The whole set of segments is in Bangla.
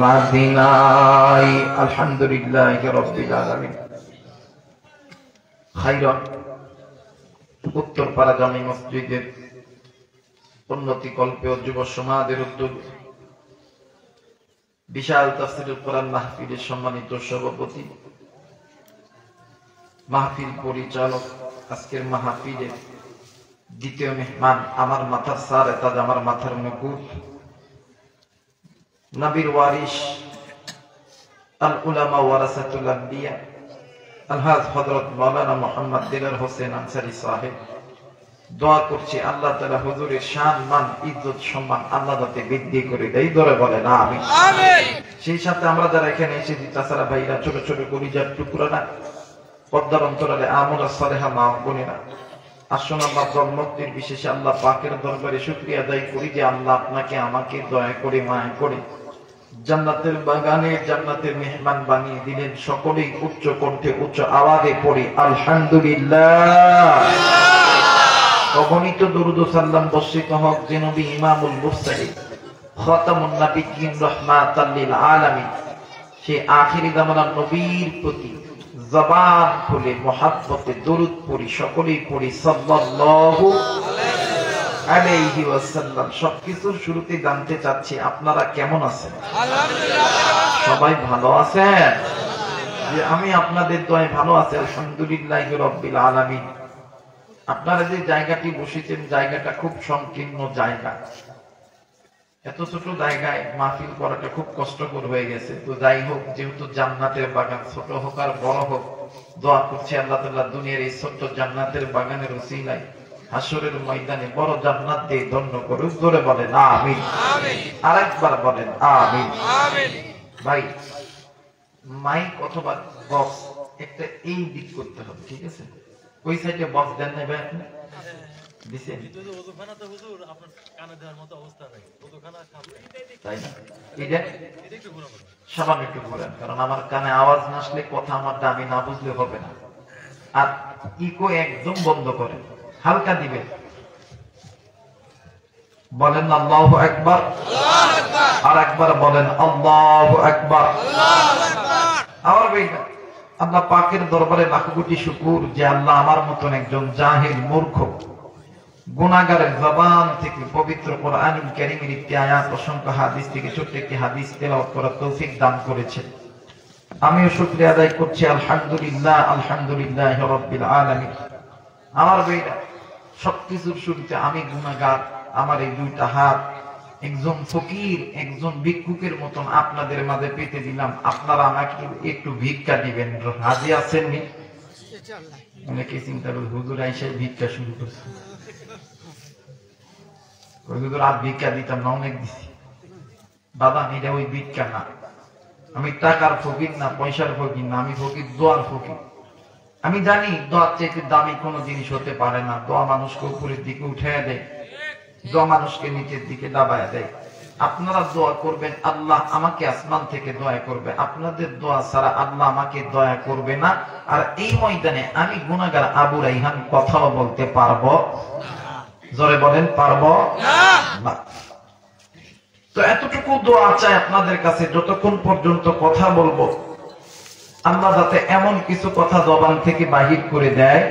মাদিনায় আলহামদুলিল্লাহি রাব্বিল আলামিন। খায়রান উত্তরপাড়া জামি মসজিদের উন্নতি কল্পে ও যুব সমাজের উদ্যোগ বিশাল তাফসীরুল কোরআন মাহফিলের সম্মানিত সভাপতি, মাহফিল পরিচালক, আজকের মাহফিলের দ্বিতীয় মেহমান, আমার মাথার সারে তাজ, আমার মাথার মুকুট, নবীর ওয়ারিস, আল উলামা ওয়ারাসাতুল আম্বিয়া, আলহাজ হযরত মাওলানা মুহাম্মদ দিলার হোসেন আনসারী সাহেব। দোয়া করছি আল্লাহ তাআলা হুজুরের শান, মান, ইজ্জত, সম্মান আল্লাহ যাতে বৃদ্ধি করে দেয়, ধরে বলেন আমিন। সেই সাথে আমরা যারা এখানে এসেছি, তাছাড়া ভাইরা, ছোট ছোট কলিজার টুকরানা, পর্দার অন্তরালে আমুলা সালেহা মা বোনেরা, আসুন আল্লাহ জন্মতির বিশেষে আল্লাহ পাকের দরবারে শুকরিয়া আদায় করি যে আল্লাহ আপনাকে আমাকে দয়া করে মায়া করে জান্নাতের বাগানে জান্নাতের মেহমান বানিয়ে দিলেন। সকলেই উচ্চ কণ্ঠে উচ্চ আওয়াজে পড়ি আলহামদুলিল্লাহ। অগণিত দরুদ ও সালাম বর্ষিত হোক যে নবী ইমামুল মুরসালিন, খাতামুন নবিয়্যিন, রাহমাতাল লিল আলামিন, সেই আখিরি জামানার নবীর প্রতি জবান খুলে মুহাব্বতে দরুদ পড়ি, সকলেই পড়ি সাল্লাল্লাহু আলাইহি ওয়াসাল্লাম। সবকিছুর শুরুতে জানতে চাচ্ছি আপনারা কেমন আছেন? সবাই ভালো আছেন? যে আমি আপনাদের দয়ায় ভালো আছি আলহামদুলিল্লাহি রাব্বিল আলামিন। আপনারা যে জায়গাটি বসেছেন, জায়গাটা খুব সংকীর্ণ জায়গা, এত ছোট জায়গায় মাহফিল করাটা খুব কষ্টকর হয়ে গেছে। তো যাই হোক, যেহেতু জান্নাতের বাগান, ছোট হোক আর বড় হোক, দোয়া করছি আল্লাহ তাআলা দুনিয়ার এই ছোট্ট জান্নাতের বাগানের উসিলায় হাসরের ময়দানে বড় জান্নাত দিয়ে ধন্য করুক, জোরে বলেন আমিন। আরেকবার বলেন আমিন। ভাই, মাইক অথবা বক্স একটা এই দিক করতে হবে, ঠিক আছে? ওই সাইডে বক্স দেন না ভাই, আপনি দিছেন? তাই না? সামান্য একটু ঘুরেন, কারণ আমার কানে আওয়াজ না আসলে কথা আমার দামি না বুঝলে হবে না। আর ইকো একদম বন্ধ করেন, হালকা দিবেন। বলেন আল্লাহু আকবার। আর একবার বলেন আল্লাহু আকবার। আমার ভাইরা, আল্লাহ পাকের দরবারে লাখ কোটি শুকর যে আল্লাহ আমার মতন একজন জাহিল, মূর্খ, গুনাহগারের জবান থেকে পবিত্র কোরআনুল কারীমের একটি আয়াত, অসংখ্য হাদিস থেকে ছোট্ট একটি হাদিস তেলাওয়াত করার তৌফিক দান করেছেন। আমিও শুকরিয়া আদায় করছি আলহামদুলিল্লাহ, আলহামদুলিল্লাহি রাব্বিল আলামিন। আমার ভাইরা, সবকিছুর শুরুতে আমি গুনাহগার, আমার এই দুইটা হাত একজন ফকির, একজন ভিক্ষুকের মতন আপনাদের মাঝে পেতে দিলাম। আপনারা আমাকে একটু ভিক্ষা দিবেন, রাজি আছেন? অনেকে চিন্তা করে হুজুর আইসা ভিক্ষা শুরু করছে, হুজুর আর ভিক্ষা দিতাম না, অনেক দিছি। বাবা, এটা ওই ভিক্ষা না। আমি টাকার ফকির না, পয়সার ফকির না, আমি ফকির, দোয়ার ফকির। আমি জানি দোয়ার চাইতে দামি কোনো জিনিস হতে পারে না। দোয়া মানুষকে উপরের দিকে উঠাইয়া দেয়, দোয়া মানুষকে নিচের দিকে দাবায় দেয়। আপনারা দোয়া করবেন, আল্লাহ আমাকে আসমান থেকে দয়া করবে। আপনাদের দোয়া ছাড়া আল্লাহ আমাকে দয়া করবে না। আর এই ময়দানে আমি গুনাহগার আবু রাইহান কথাও বলতে পারবো? জোরে বলেন, পারবো না। তো এতটুকু দোয়া চাই আপনাদের কাছে, যতক্ষণ পর্যন্ত কথা বলবো আল্লাহ যাতে এমন কিছু কথা জবান থেকে বাহির করে দেয়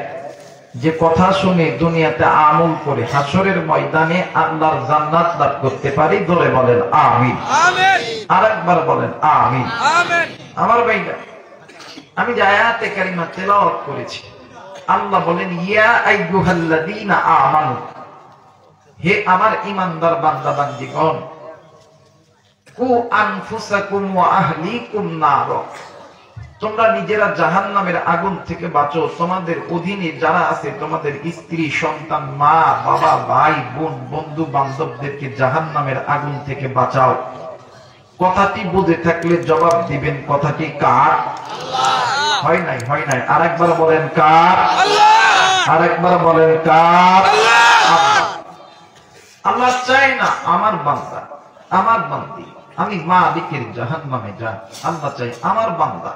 যে কথা শুনে দুনিয়াতে আমল করে হাসরের ময়দানে আল্লাহর জান্নাত লাভ করতে পারি। জোরে বলেন আমিন। আরেকবার বলেন আমিন। আমার ভাইরা, আমি যে আয়াতে কারিমা তেলাওয়াত করেছি, আল্লাহ বলেন ইয়া আইয়ুহাল্লাযীনা আমানু, হে আমার ঈমানদার বান্দা বান্দীগণ, কু আনফুসাকুম ওয়া আহলিকুম নার, তোমরা নিজেরা জাহান্নামের আগুন থেকে বাঁচো, তোমাদের অধীনে যারা আছে, তোমাদের স্ত্রী, সন্তান, মা, বাবা, ভাই, বোন, বন্ধু বান্ধবদেরকে জাহান্নামের আগুন থেকে বাঁচাও। কথাটি বুঝে থাকলে জবাব দিবেন, কথাটি কার? হয় নাই, হয় নাই। আরেকবার বলেন কার? আরেকবার বলেন কার? আল্লাহ চাই না আমার বান্দা, আমার বান্দি আমি মালিকের জাহান্নামে যাক। আল্লাহ চাই আমার বান্দা,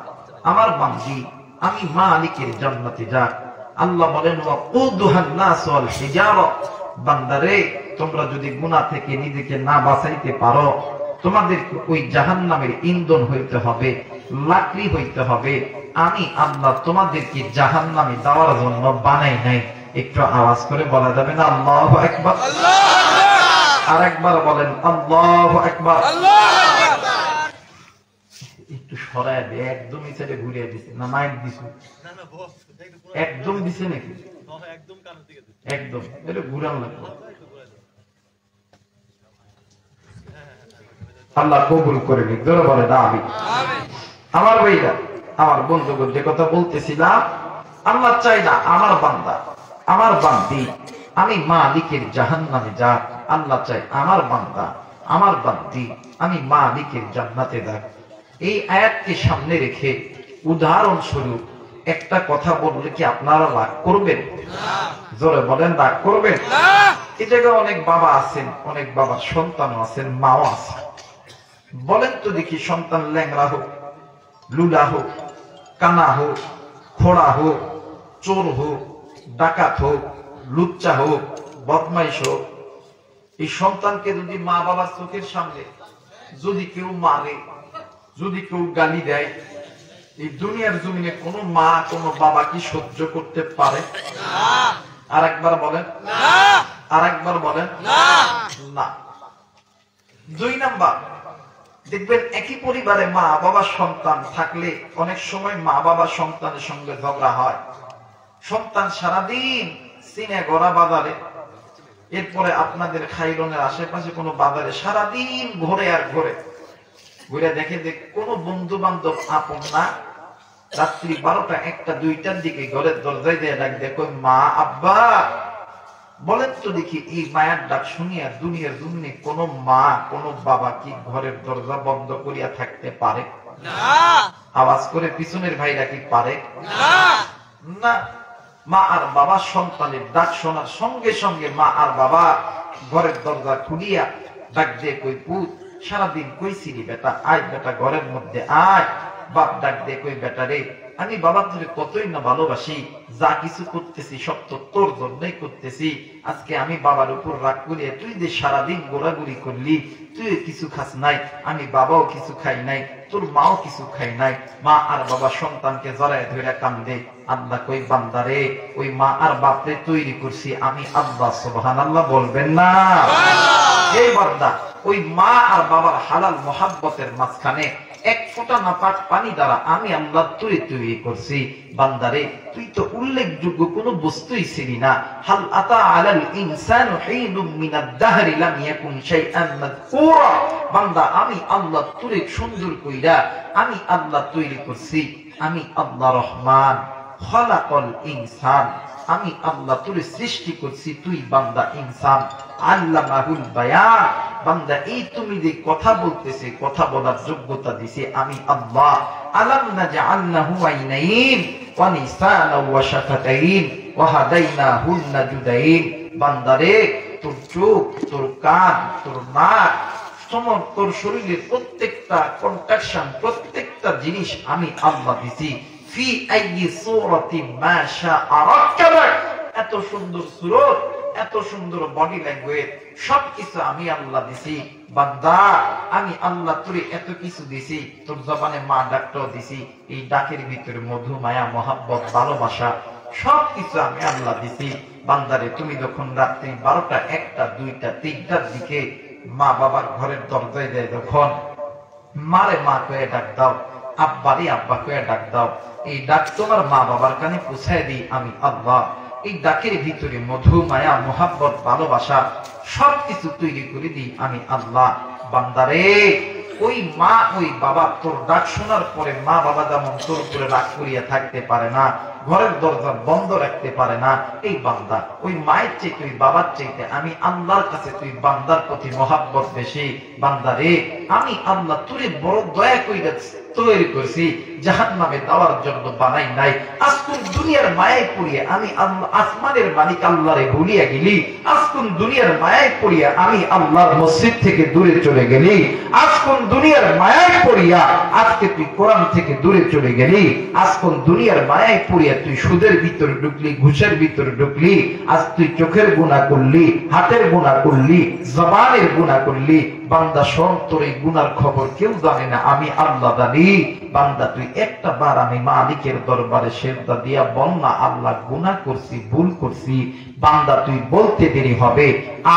আমার বান্দি আমি মালিকের জান্নাতে যাক। আল্লাহ বলেন ওয়াকুদুহান নাস ওয়াল হিজারা, বান্দারে তোমরা যদি গুনাহ থেকে নিজেকে না বাঁচাইতে পারো, তোমাদেরকে ওই জাহান্নামের ইন্ধন হইতে হবে, লাকড়ি হইতে হবে। আমি আল্লাহ তোমাদেরকে জাহান্নামে দেওয়ার জন্য বানাই নাই। একটু আওয়াজ করে বলা যাবে না আল্লাহু আকবার? আর একবার বলেন আল্লাহু আকবার। একটু সরায় দে, একদমই ছেড়ে ঘুরিয়ে দিছে না মাইক দিছে? একদম দিছে নাকি? একদম এটা ঘুরান লাগবে। আল্লাহ কবুল করে নিক, জোরে বলে আমিন। আমার ভাইরা, আমার বন্ধুগণ, যে কথা বলতেছিলাম, আল্লাহ চাই না আমার বান্দা, আমার বান্দি আমি মালিকের জাহান্নামে যাক। আল্লাহ চাই আমার বান্দা, আমার বান্দি আমি মালিকের জান্নাতে যাক। এই আয়াতকে সামনে রেখে উদাহরণস্বরূপ একটা কথা বললে কি আপনারা রাগ করবেন? জোরে বলেন, রাগ করবেন? এই জায়গায় অনেক বাবা আছেন, অনেক বাবার সন্তানও আছেন, মাও আছেন। বলেন তো দেখি, সন্তান ল্যাংড়া হোক, লুলা হোক, কানা হোক, খোড়া হোক, চোর হোক, ডাকাত হোক, লুচ্চা হোক, বদমাইশ হোক, এই সন্তানকে যদি মা বাবার চোখের সামনে যদি কেউ মারে, যদি কেউ গালি দেয়, এই দুনিয়ার জমিনে কোনো মা কোনো বাবা কি সহ্য করতে পারে? আর একবার বলেন, আর একবার বলেন না। 2 নাম্বার, দেখবেন একই পরিবারে মা বাবা সন্তান থাকলে অনেক সময় মা বাবা সন্তানের সঙ্গে ঝগড়া হয়। সন্তান সারাদিন সিনে গড়া বাজারে, এরপরে আপনাদের খাইলনের আশেপাশে কোনো বাজারে সারাদিন ঘোরে আর ঘোরে, ঘুরে দেখে যে কোনো বন্ধু বান্ধব আপন না। রাত্রি 12টা 1টা 2টার দিকে ঘরের দরজায় দিয়ে ডাক দেখো মা আব্বা। বলেন তো দেখি, এই মায়ের ডাক শুনিয়া দুনিয়ার জমিনে কোন মা কোন বাবা কি ঘরের দরজা বন্ধ করিয়া থাকতে পারে? আওয়াজ করে পিছনের ভাইরা কি পারে? না। মা আর বাবা সন্তানের ডাক শোনার সঙ্গে সঙ্গে মা আর বাবা ঘরের দরজা খুলিয়া ডাক দিয়ে কই পুত সারাদিন কইছিলি বেটা, আয় বেটা ঘরের মধ্যে আয়। বাপ ডাক দিয়ে কই বেটা রে, আমি বাবা তোরে কতই না ভালোবাসি, যা কিছু করতেছি সব তো তোর জন্যই করতেছি। আজকে আমি বাবার উপর রাগ করিয়া তুই যে সারাদিন ঘোরাঘুরি করলি, তুই কিছু খাস নাই, আমি বাবাও কিছু খাই নাই, তোর মাও কিছু খাই নাই। মা আর বাবা সন্তানকে জড়ায় ধরে কান্দে। আল্লাহ কই বান্দারে, ওই মা আর বাপরে তৈরি করছি আমি আল্লাহ, সুবহানাল্লাহ বলবেন না? এই বান্দা, ওই মা আর বাবার হালাল মোহাব্বতের মাঝখানে এক ফোঁটা নাপাক পানি দ্বারা আমি আল্লাহ তুই তৈরি করছি। বান্দারে, তুই তো উল্লেখযোগ্য কোনো বস্তুই ছিলি না। হাল আতা আলাল ইনসানু হিনুম মিনাদ দাহরি লাম ইয়াকুন শাইআন মাযকুরা। বান্দা, আমি আল্লাহ তুই সুন্দর কইরা আমি আল্লাহ তৈরি করছি। আমি আল্লাহ রহমান, খালাকাল ইনসান, আমি আল্লাহ তুই সৃষ্টি করছি, তুই বান্দা ইনসান। আল্লামাহুল বায়ান, বান্দা এই তুমি যে কথা বলতেছে, কথা বলার যোগ্যতা দিছে আমি আল্লাহ। আলাম নাজআলনাহু আইনাইন ওয়া লিসানাও ওয়া শাফাতাইন ওয়া হাদাইনাহুন নাজদাইন। বান্দারে, তোর চোখ, তোর কান, তোর নাক, তোর শরীরের প্রত্যেকটা কন্ট্রাকশন, প্রত্যেকটা জিনিস আমি আল্লাহ দিছি। ফি আইয়ি সূরাতিন মা শাআ রাক্কাবাক, এত সুন্দর সূরত, এত সুন্দর বডি ল্যাঙ্গুয়েজ, সবকিছু আমি আল্লাহ দিছি। বান্দা, আমি আল্লাহ তোরে এত কিছু দিছি, তোর জবানে মা ডাকটাও দিছি, এই ডাকের ভিতরে মধু, মায়া, মহাব্বত, ভালোবাসা সবকিছু আমি আল্লাহ দিছি। বান্দারে, তুমি যখন রাত্রি 12টা 1টা 2টা 3টার দিকে মা বাবার ঘরের দরজায় দেয়, যখন মারে মা কয়ে ডাক দাও, আব্বারে আব্বা কয়ে ডাক দাও, এই ডাক তোমার মা বাবার কানে পৌঁছায় দিই আমি আল্লাহ। এই ডাকের ভিতরে মধু, মায়া, মোহাব্বত, ভালোবাসা সবকিছু তৈরি করে দিই আমি আল্লাহ। বান্দারে, ওই মা ওই বাবা তোর ডাক শোনার পরে মা বাবা যেমন তোর উপরে রাগ করিয়া থাকতে পারে না, ঘরের দরজা বন্ধ রাখতে পারে না, এই বান্দা ওই মায়ের চেয়ে তুই বাবার চাইতে আমি আল্লাহর কাছে তুই বান্দার প্রতি মহাব্বত বেশি। বান্দারে, আমি আল্লাহ তোরে বড় দয়া কইরা তৈরি করছি, জাহান্নামে দেওয়ার জন্য বানাই নাই। আজকুন দুনিয়ার মায়ায় পড়িয়া আমি আল্লাহ আসমানের মালিক আল্লাহরে ভুলিয়া গেলি, আজকুন দুনিয়ার মায়ায় পড়িয়া আমি আল্লাহর মসজিদ থেকে দূরে চলে গেলি, আজকুন দুনিয়ার মায়ায় পড়িয়া আজকে তুই কোরআন থেকে দূরে চলে গেলি, আজকুন দুনিয়ার মায়ায় পড়িয়া তুই সুদের ভিতরে ঢুকলি, ঘুষের ভিতরে ঢুকলি, আজ তুই চোখের গুনাহ করলি, হাতের গুনাহ করলি, জবানের গুনাহ করলি। বান্দা শোন, তোর এই গুনার খবর কেউ জানে না, আমি আল্লাহ জানি। বান্দা তুই একটা বার আমি মালিকের দরবারে সেজদা দিয়া বল না, আল্লাহ গুনাহ করছি, ভুল করছি। বান্দা তুই বলতে দেরি হবে,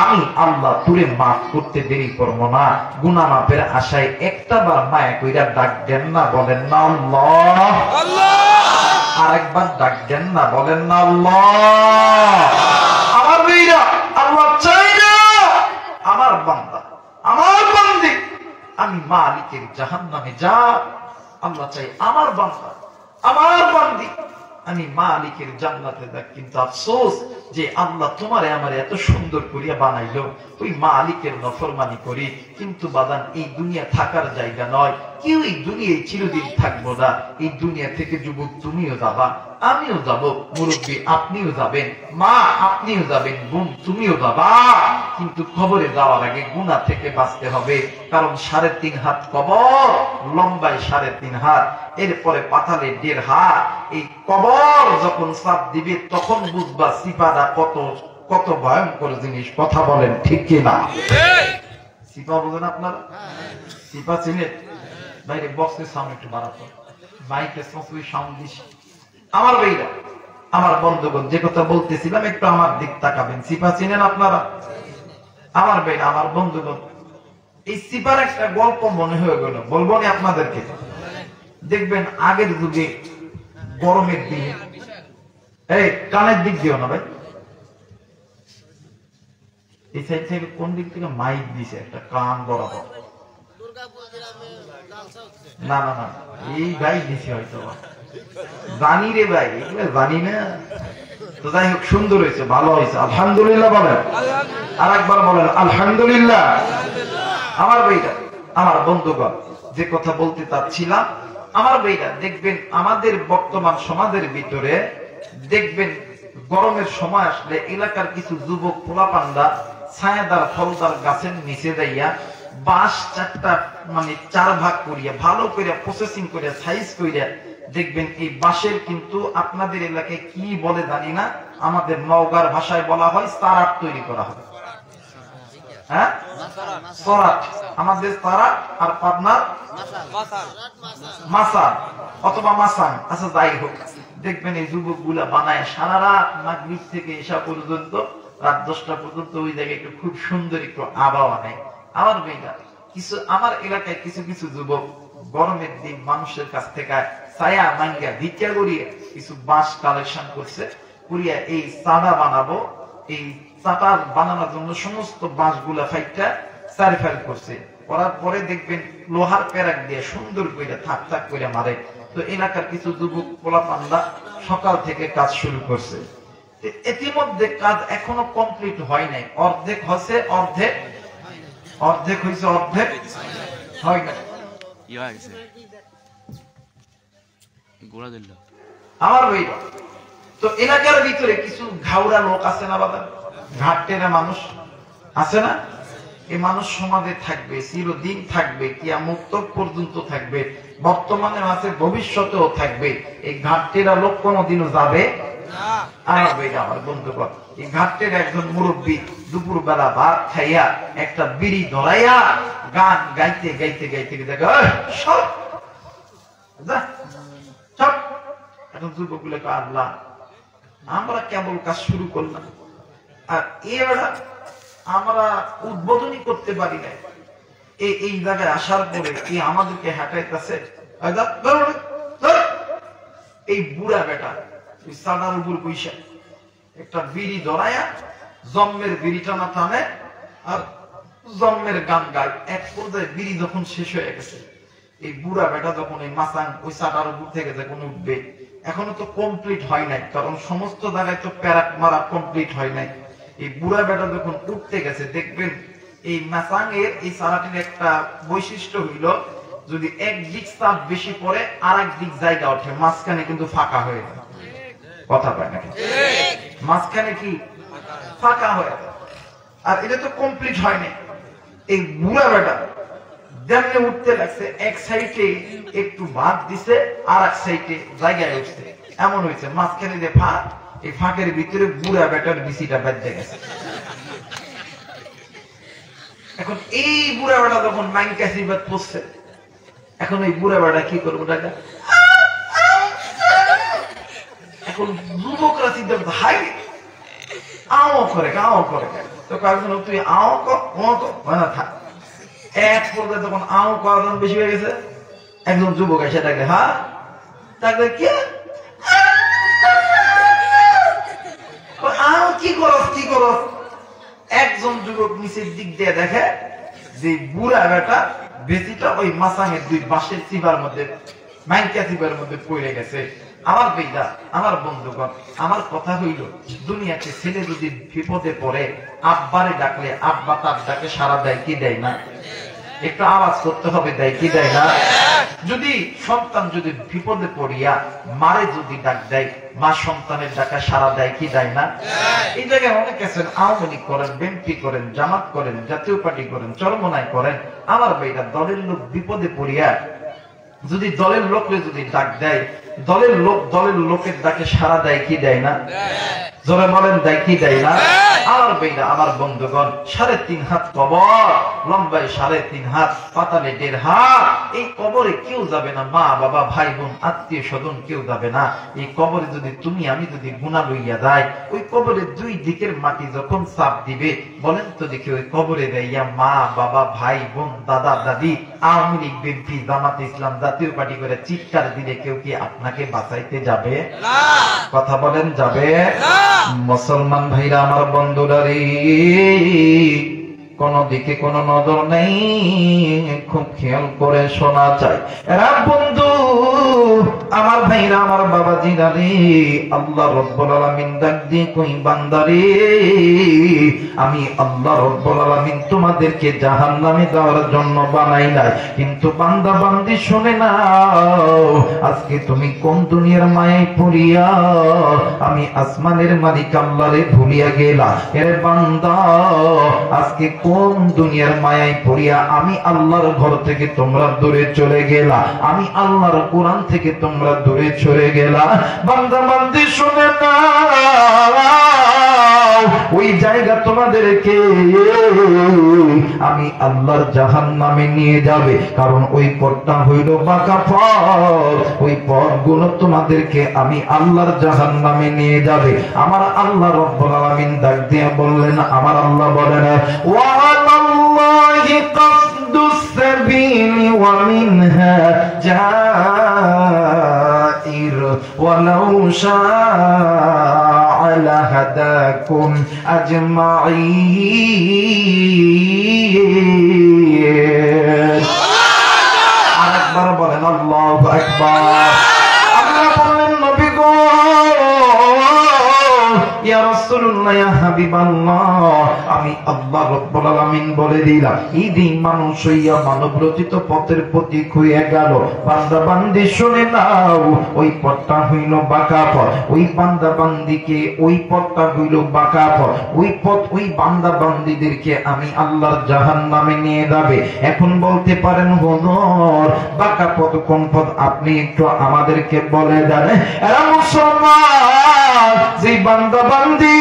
আমি আল্লাহ তোরে মাফ করতে দেরি করবো না। গুনাহ মাফের আশায় একটা বার মায়া কইরা ডাক দেন না, বলেন না আল্লাহ। আর একবার ডাক দেন না, বলেন না আল্লাহ। আমার ভাইরা, আল্লাহ চাই না আমার বান্দা, আমার বান্দি আমি মালিকের জাহান্নামে যা। আল্লাহ চাই আমার বান্দা, আমার বান্দি আমি মালিকের জান্নাতে যাক। কিন্তু আফসোস যে আল্লাহ তোমারে আমারে এত সুন্দর করিয়া বানাইলো, ওই মালিকের নফরমানি করি। কিন্তু বাদান, এই দুনিয়া থাকার জায়গা নয়, কেউ এই দুনিয়ায় চিরদিন থাকবো না। এই দুনিয়া থেকে যুবক তুমিও যাবা, আমিও যাব, মুরব্বী আপনিও যাবেন, মা আপনিও যাবেন, বোন তুমিও যাবা। কিন্তু কবরে যাওয়ার আগে গুনাহ থেকে বাঁচতে হবে। কারণ 3.5 হাত কবর, লম্বায় 3.5 হাত, এরপরে পাতালে 1.5 হাত। এই কবর যখন চাপ দিবে তখন বুঝবা সিপাটা কত কত ভয়ঙ্কর জিনিস। কথা বলেন ঠিক কিনা? সিপা বুঝেন আপনারা? সিপা চিনেন? বাইরে বক্সের সাউন্ড একটু বাড়াতো, মাইকের সাউন্ড দিস। আমার ভাইরা, আমার বন্ধুগণ, যে কথা বলতেছিলাম একটু আমার দিক তাকাবেন। সিপা চিনেন আপনারা? আমার ভাইরা, আমার বন্ধুগণ, এই সিপার একটা গল্প মনে হয়ে গেল, বলবো না আপনাদেরকে। দেখবেন আগের যুগে গরমের দিনে, এই কানের দিক দিও না ভাই, এই সাইড থেকে কোন দিক থেকে মাইক দিছে একটা কান বরাবর। না না না, এই ভাই দিছে হয়তো, জানি রে ভাই, এগুলো জানি না। তো যাই হোক, সুন্দর হয়েছে, ভালো হয়েছে, আলহামদুলিল্লাহ বলেন। আর একবার বলেন আলহামদুলিল্লাহ। আমার ভাইরা, আমার বন্ধুগণ, যে কথা বলতে চাচ্ছিলাম, আমার ভাইরা দেখবেন আমাদের বর্তমান সমাজের ভিতরে দেখবেন গরমের সময় আসলে এলাকার কিছু যুবক পোলাপান্ডা ছায়াদার ফলদার গাছের নিচে যাইয়া বাঁশ 4টা মানে 4 ভাগ করিয়া ভালো করে প্রসেসিং করে সাইজ করিয়া দেখবেন এই বাঁশের কিন্তু আপনাদের এলাকায় কি বলে জানি না, আমাদের নওগাঁর ভাষায় বলা হয় সারাট তৈরি করা হয়। হ্যাঁ, সরাট, আমাদের সারাট, আর পাবনার মাসান অথবা মাসান। আচ্ছা যাই হোক, দেখবেন এই যুবক গুলা বানায় সারা রাত মাগরিব থেকে এসা পর্যন্ত, রাত 10টা পর্যন্ত ওই জায়গায় একটু খুব সুন্দর একটু আবহাওয়া নেয়। আমার মেয়েরা কিছু, আমার এলাকায় কিছু কিছু যুবক গরমের দিন মানুষের কাছ থেকে ছায়া মাঙ্গা ভিক্ষা করিয়ে কিছু বাঁশ কালেকশন করছে, করিয়া এই চাঁদা বানাবো। এই চাঁদা বানানোর জন্য সমস্ত বাঁশ গুলা ফাইটটা সারিফার করছে, করার পরে দেখবেন লোহার প্যারাক দিয়ে সুন্দর করে থাক থাক করে মারে। তো এলাকার কিছু যুবক পোলাপান্ডা সকাল থেকে কাজ শুরু করছে। ইতিমধ্যে কাজ এখনো কমপ্লিট হয় নাই, অর্ধেক হচ্ছে, অর্ধেক হয়েছে, অর্ধেক হয় না। আমার ভাই, তো এলাকার ভিতরে কিছু ঘাউড়া লোক আছে না বাবা, ঘাটটেরা মানুষ আছে না? এই মানুষ সমাজে থাকবে, চিরদিন থাকবে, কিয়ামত পর্যন্ত থাকবে, বর্তমানে আছে, ভবিষ্যতেও থাকবে। এই ঘাটটেরা লোক কোনোদিনও যাবে না। আমার ভাই, আমার বন্ধুগণ, এই ঘাটটের একজন মুরব্বী দুপুর বেলা ভাত খাইয়া একটা বিড়ি ধরাইয়া গান গাইতে গাইতে গাইতে দেখে সব এখন যুবকগুলোকে, আল্লাহ আমরা কেবল কাজ শুরু করলাম, আর এরা আমরা উদ্বোধনই করতে পারি না। এই জায়গায় আসার পরে কি আমাদেরকে হাঁটাইতেছে, এই বুড়া বেটা ওই সাদার উপর বৈশা একটা বিড়ি ধরাইয়া জন্মের বিড়ি টানা টানে আর জন্মের গান গায়। এক পর্যায়ে বিড়ি যখন শেষ হয়ে গেছে, এই বুড়া বেটা যখন এই মাসাং ওই সাদার উপর থেকে যখন উঠবে, এখনো তো কমপ্লিট হয় নাই, কারণ সমস্ত জায়গায় তো প্যারাক মারা কমপ্লিট হয় নাই। এই বুড়া বেটা যখন উঠতে গেছে, দেখবেন এই মাসাং এর এই সারাটির একটা বৈশিষ্ট্য হইল, যদি একদিক চাপ বেশি পড়ে আর একদিক জায়গা ওঠে, মাঝখানে কিন্তু ফাঁকা হয়ে যায়। কথা পায় নাকি? মাঝখানে কি ফাঁকা হয়ে যায়, আর এটা তো কমপ্লিট হয় নাই। এই বুড়া বেটা যেমনি উঠতে লাগছে, এক সাইডে একটু বাদ দিছে, আর এক সাইডে জায়গায় উঠছে। এমন হয়েছে মাঝখানে যে ফাঁক, এই ফাঁকের ভিতরে বুড়া বেটার বিসিটা বেঁধে গেছে। এখন এই বুড়া বেটা যখন মাইন কাশিবাদ পড়ছে, এখন এই বুড়া বেটা কি করবো টাকা? এখন যুবকরা চিন্তা করতে হাই আও করে তো কয়েকজন তুই আও কর থাক। এক পর্যায়ে তখন আও কয়েকজন বেশি হয়ে গেছে, একজন যুবক এসে ডাকে, হ্যাঁ তাকে কে কি করস? একজন যুবক নিচের দিক দিয়ে দেখে যে বুড়া বেটা বেশিটা ওই মাসাঙের দুই বাঁশের চিবার মধ্যে, মাইনকা চিবার মধ্যে পড়ে গেছে। আমার বেটা, আমার বন্ধুগণ, আমার কথা হইল, দুনিয়াতে ছেলে যদি বিপদে পড়ে আব্বারে ডাকলে আব্বা তার ডাকে সারা দেয় কি দেয় না? একটু আওয়াজ করতে হবে, দেয় কি দেয় না? যদি সন্তান যদি বিপদে পড়িয়া মারে যদি ডাক দেয়, মা সন্তানের ডাকা সারা দেয় কি দেয় না? এই জায়গায় অনেক আছেন আওয়ামী লীগ করেন, বিএনপি করেন, জামাত করেন, জাতীয় পার্টি করেন, চরমনায় করেন, আমার বেটা দলের লোক বিপদে পড়িয়া যদি দলের লোককে যদি ডাক দেয়, দলের লোকের ডাকে সারা দেয় কি দেয় না? জোরে বলেন, দেয় কি দেয় না? আমার বেটা, আমার বন্ধুগণ, 3.5 হাত কবর, লম্বায় 3.5 হাত, পাতালে 1.5 হাত। এই কবরে কেউ যাবে না, মা বাবা ভাই বোন আত্মীয় স্বজন কেউ যাবে না। এই কবরে যদি তুমি আমি যদি গুনাহ লইয়া যাই, ওই কবরের দুই দিকের মাটি যখন চাপ দিবে, বলেন তো দেখি ওই কবরে যাইয়া মা বাবা ভাই বোন দাদা দাদি আওয়ামী লীগ বিএনপি জামাত ইসলাম জাতীয় পার্টি করে চিৎকার দিলে কেউ কি আপনাকে বাঁচাইতে যাবে? কথা বলেন, যাবে? মুসলমান ভাইরা, আমার বন্ধুরা রে, কোন দিকে কোন নজর নেই, খুব খেয়াল করে শোনা চাই। এরা বন্ধু আমার ভাইরা, আমার বাবাজিরা রে, আল্লাহ রাব্বুল আলামিন ডাক দিয়ে কই, বান্দারে আমি আল্লাহ রাব্বুল আলামিন তোমাদেরকে জাহান্নামে যাওয়ার জন্য বানাই নাই, কিন্তু বান্দা বান্দি শুনে নাও, আজকে তুমি কোন দুনিয়ার মায়ায় পড়িয়া আমি আসমানের মালিক আল্লাহরে ভুলিয়া গেলা। এর বান্দা, আজকে কোন দুনিয়ার মায়ায় পড়িয়া আমি আল্লাহর ঘর থেকে তোমরা দূরে চলে গেলা, আমি আল্লাহর কোরআন থেকে তোমরা দূরে চলে গেলা। বান্দা বান্দি শুনে নাও, ওই জায়গা তোমাদেরকে আমি আল্লাহর জাহান্নামে নিয়ে যাবে, কারণ ওই পথটা হইল বাঁকা পথ, ওই পথগুলো তোমাদেরকে আমি আল্লাহর জাহান্নামে নিয়ে যাবে। আমার আল্লাহ রাব্বুল আলামিন ডাক দিয়ে বললেন, আমার আল্লাহ বলেন, ওয়ালাল্লাহি কাসদুস সাবিলি ওয়া মিনহা জাইর ওয়ালাউ শাআ লাহাদাকুম আজমাইন। আরেকবার বলেন আল্লাহু আকবার। আল্লাহ বলেন, নবী গো, ইয়া রাসূলুল্লাহ, ইয়া হাবিবাল্লাহ, আমি আল্লাহ রাব্বুল আলামিন বলে দিলাম, এই দিন মানুষ হইয়া মানব রচিত পথের প্রতীক হইয়া গেল। বান্দা বান্দি শুনে নাও, ওই পথটা হইল বাঁকা পথ, ওই বান্দা বান্দিকে ওই পথটা হইল বাঁকা পথ, ওই পথ ওই বান্দা বান্দিদেরকে আমি আল্লাহর জাহান্নামে নিয়ে যাবে। এখন বলতে পারেন, হুজুর বাঁকা পথ কোন পথ, আপনি একটু আমাদেরকে বলে দেন। এরা মুসলমান, যে বান্দা বান্দি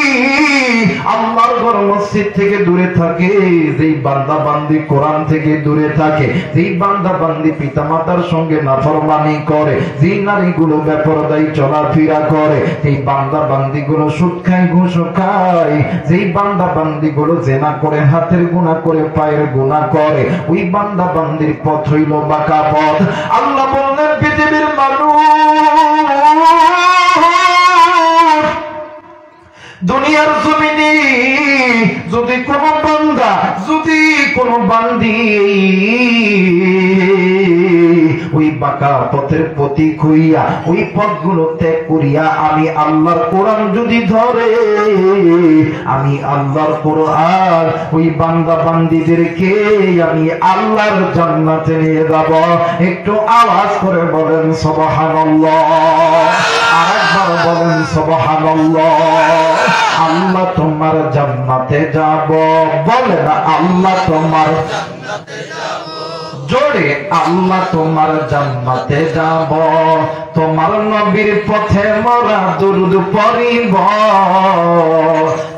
আল্লাহর ঘর মসজিদ থেকে দূরে থাকে, যেই বান্দা বান্দি কোরআন থেকে দূরে থাকে, যেই বান্দা বান্দি পিতামাতার সঙ্গে নাফরমানি করে, যেই নারীগুলো বেপরদাই চলাফেরা করে, সেই বান্দা বান্দি গুলো সুদ খায়, ঘুষ খায়, যেই বান্দা বান্দি গুলো জেনা করে, হাতের গুনাহ করে, পায়ের গুনাহ করে, ওই বান্দা বান্দির পথ হইল বাঁকা পথ। আল্লাহ বললেন, পৃথিবীর মানুষ, দুনিয়ার জমিনে যদি কোন বান্দা, যদি কোন বান্দি ওই বাঁকা পথের প্রতীক হইয়া ওই পথগুলো ত্যাগ করিয়া আমি আল্লাহর কোরআন যদি ধরে, আমি আল্লাহর কোরআন ওই বান্দা বান্দিদেরকে আমি আল্লাহর জান্নাতে নিয়ে যাব। একটু আওয়াজ করে বলেন সুবহানাল্লাহ, আরেকবার বলেন সুবহানাল্লাহ। আল্লাহ তোমার জান্নাতে যাব, বলে না আল্লাহ তোমার জান্নাতে যাব, জোরে আল্লাহ তোমার জান্নাতে যাব, তোমার নবীর পথে মোরা দুরূদ পড়িব,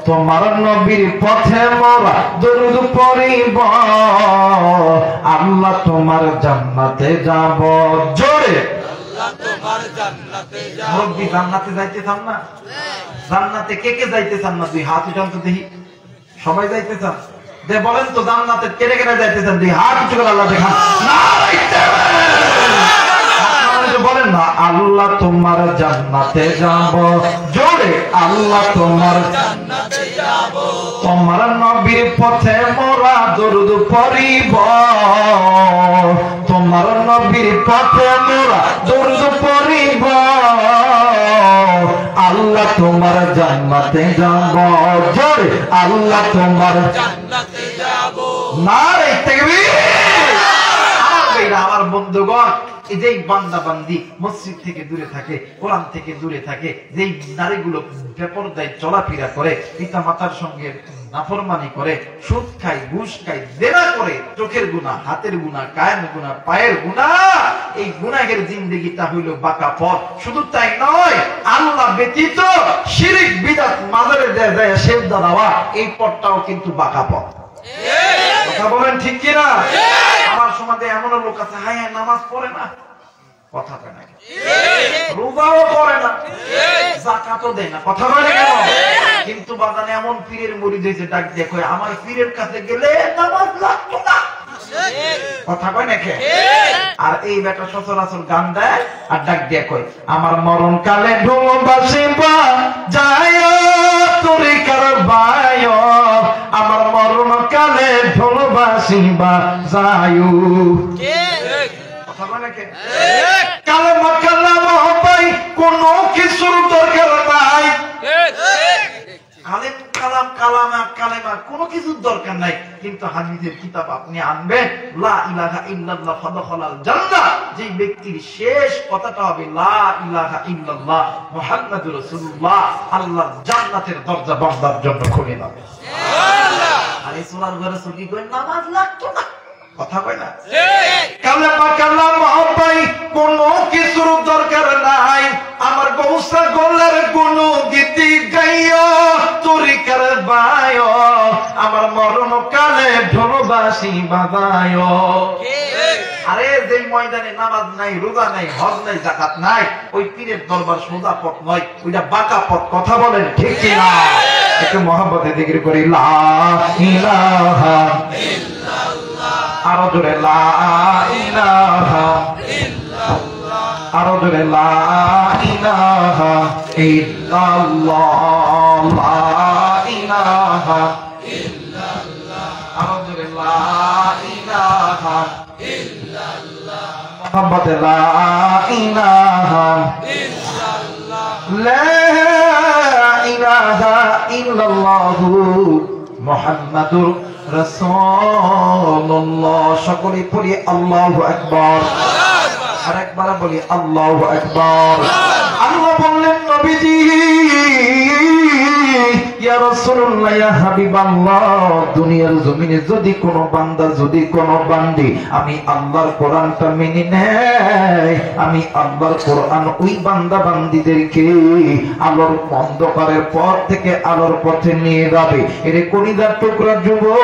তোমার নবীর পথে মোরা দুরূদ পড়িব, আল্লাহ তোমার জান্নাতে যাব। জোরে আল্লাহ তোমার জান্নাতে যাব। মুরব্বি জান্নাতে যাইতে চান না? জান্নাতে কে কে যাইতে চান না? দুই হাত উঠান তো দেখি। সবাই যাইতে চান? দে বলেন তো জান্নাতে কেড়ে কেড়ে যাইতে চান? দুই হাত উঁচু করে আল্লাহ দেখা। বলেন না আল্লাহ তোমার জান্নাতে যাব। জোরে আল্লাহ তোমার জান্নাতে যাব, তোমার নবীর পথে মোরা দরুদ পড়িব, তোমার নবীর পথে মোরা দরুদ পড়িব, আল্লাহ তোমার জান্নাতে যাব। জোরে আল্লাহ তোমার জান্নাতে যাব। নারে তাকবীর। আমার বন্ধুগণ, এই যে বান্দা বান্দি মসজিদ থেকে দূরে থাকে, কোরআন থেকে দূরে থাকে, যেই নারীগুলো বেপরদায় চলাফেরা করে, পিতা মাতার সঙ্গে নাফরমানি করে, সুদ খায়, ঘুষ খায়, দেনা করে, চোখের গুনাহ, হাতের গুনাহ, কায়ের গুনাহ, পায়ের গুনাহ, এই গুনাহের জিন্দেগিটা হইল বাঁকা পথ। শুধু তাই নয়, আল্লাহ ব্যতীত শিরক বিদআত মাজারে যায় সেজদা দেওয়া, এই পথটাও কিন্তু বাঁকা পথ। কথা বলেন ঠিক কিনা? আমার সমাজে এমন লোক আছে, হায় নামাজ পড়ে না, কথা কয় না, রোজাও করে না, যাকাতও দেয় না, কথা বলে কেন? কিন্তু বাজানে এমন পীরের মুরিদ হয়েছে, ডাক দিয়ে কয় আমার পীরের কাছে গেলে নামাজ লাগতো না, কথা কয় না কে? আর এই বেটা সচরাচর গান দেয় আর ডাক দিয়ে কয় আমার মরণ কালে ঢোল বাজিবা যায় তোরে কারবায়, আমার মরণ কালে ঢোল বাজিবা যায়, কথা বলে কে? কালেমা কালেমা ভাই কোনো কিছুর দরকার নাই, কালেম কালাম কালামা কালেমা কোনো কিছুর দরকার নাই, কিন্তু হাদিসের কিতাব আপনি আনবেন, লা ইলাহা ইল্লাল্লাহ ফাদখালাল জান্নাহ, যে ব্যক্তির শেষ কথাটা হবে লা ইলাহা ইল্লাল্লাহ মুহাম্মাদুর রাসূলুল্লাহ, আল্লাহর জান্নাতের দরজা বান্দার জন্য খুলে যাবে। সুবহানাল্লাহ। আর এই সূরার ঘরে সুকি কই নামাজ লাগতো না, কথা কয় না? কালেমা কালামা ভাই কোনো কিছুর দরকার নাই, আমার গৌসা গোলের কোনো গীতি গাইও তরিকার বায়, আমার মরণ কালে ঢোল বাঁশি বাজায়। আরে যে ময়দানে নামাজ নাই, রোজা নাই, হজ নাই, যাকাত নাই, ওই পীরের দরবার সোজা পথ নয়, ওইটা বাঁকা পথ, কথা বলেন ঠিক কিনা? একটু মহব্বতে জিকির করি লা ইলাহা ইল্লাল্লাহ, আরো জোরে লা ইলাহা ইল্লাল্লাহ, আরো জোরে লা ইলাহা ইল্লাল্লাহ, লা ইলাহা ইল্লাল্লাহ, আরো জোরে লা ইলাহা ইল্লাল্লাহ, মুহাম্মাদে লা ইলাহা ইল্লাল্লাহ, লা ইলাহা ইল্লাল্লাহু মুহাম্মাদুর রাসূলুল্লাহ। সকলে পড়ি আল্লাহু আকবার, আরেকবার বলি আল্লাহু আকবার। আল্লাহ বললেন নবীজি ইয়া রাসূলুল্লাহ ইয়া হাবিবাল্লাহ, দুনিয়ার জমিনে যদি কোনো বান্দা, যদি কোনো বান্দি আমি আল্লাহর কোরআনটা মেনে নেয়, আমি আল্লাহর কোরআন ওই বান্দা বান্দিদেরকে আলোর অন্ধকারের পথ থেকে আলোর পথে নিয়ে যাবে। এরে কলিজার টুকরা যুবক,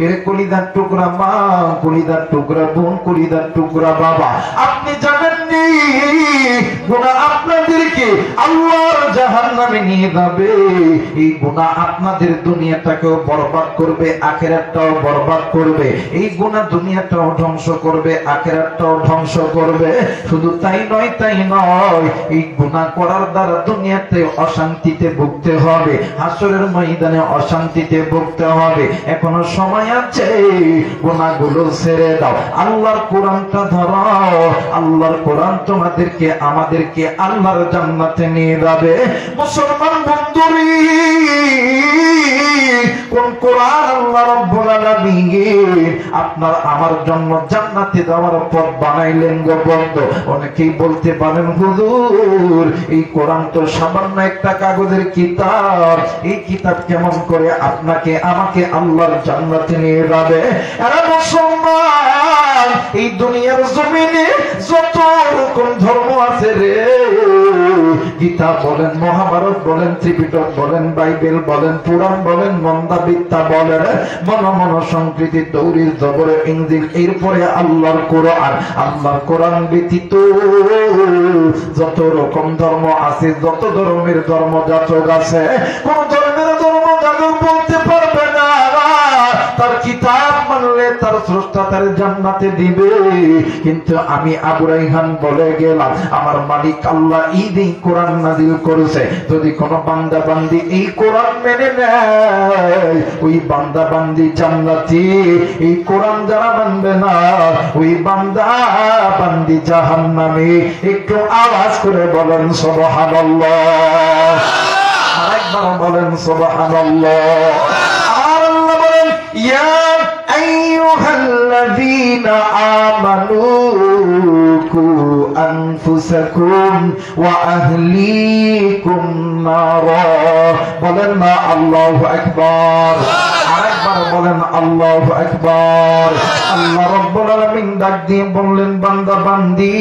এরে কলিজার টুকরা মা, কলিজার টুকরা বোন, কলিজার টুকরা বাবা, আপনি জানেননি গুনাহ আপনাদেরকে আল্লাহর জাহান্নামে নিয়ে যাবে। এই গুনাহ আপনাদের দুনিয়াটাকেও বরবাদ করবে, আখিরাতটাও বরবাদ করবে। এই গুনাহ দুনিয়াটাও ধ্বংস করবে, আখিরাতটাও ধ্বংস করবে। শুধু তাই নয়, তাই নয়, এই গুনাহ করার দ্বারা দুনিয়াতে অশান্তিতে ভুগতে হবে, হাসরের ময়দানে অশান্তিতে ভুগতে হবে। এখনো সময় আছে, গুনাহগুলো ছেড়ে দাও, আল্লাহর কোরআনটা ধরো। আল্লাহর কোরআন তোমাদেরকে, আমাদেরকে আল্লাহর জান্নাতে নিয়ে যাবে। মুসলমান বন্ধুরি, কোন কোরআন আল্লাহ রাব্বুল আলামিন আপনার আমার জন্য জান্নাতে যাওয়ার পথ বানাইলেন গো বন্ধু। অনেকেই বলতে পারেন হুজুর এই কোরআন তো সামান্য একটা কাগজের কিতাব, এই কিতাব কেমন করে আপনাকে আমাকে আল্লাহর জান্নাতে নিয়ে যাবে? আরে মুসলমান, এই দুনিয়ার জমিনে যত রকম ধর্ম আছে রে, গীতা বলেন, মহাভারত বলেন, ত্রিপিটক বলেন, বাইবেল বলেন, পুরাণ বলেন, মন্দাবিদ্যা বলেন, মন সংস্কৃতি, তৌরির জবর, ইঞ্জিল, এরপরে আল্লাহর কোরআন। আল্লাহর কোরআন ব্যতীত যত রকম ধর্ম আছে, যত ধর্মের ধর্মযাচক আছে, কোন ধর্মের ধর্মযাচক বলতে পারবে না তার কিতাব মানলে তার স্রষ্টা তার জান্নাতে দিবে। কিন্তু আমি আবু রাইহান বলে গেলাম, আমার মালিক আল্লাহ এই কোরআন নাযিল করেছে, যদি কোন বান্দা বান্দি এই কোরআন মেনে নেয় ওই বান্দা বান্দি জান্নাতি। এই কোরআন যারা মানবে না ওই বান্দা বান্দি জাহান্নামী। একটু আওয়াজ করে বলেন সুবহানাল্লাহ, আরেকবার বলেন সুবহানাল্লাহ। يا أيها الذين آمنوا قوا أنفسكم وأهليكم نارا বলেন না আল্লাহু আকবার, আরেকবার বলেন আল্লাহু আকবার। আল্লাহ রাব্বুল আলামিন ডাক দিয়ে বললেন, বান্দা বান্দি,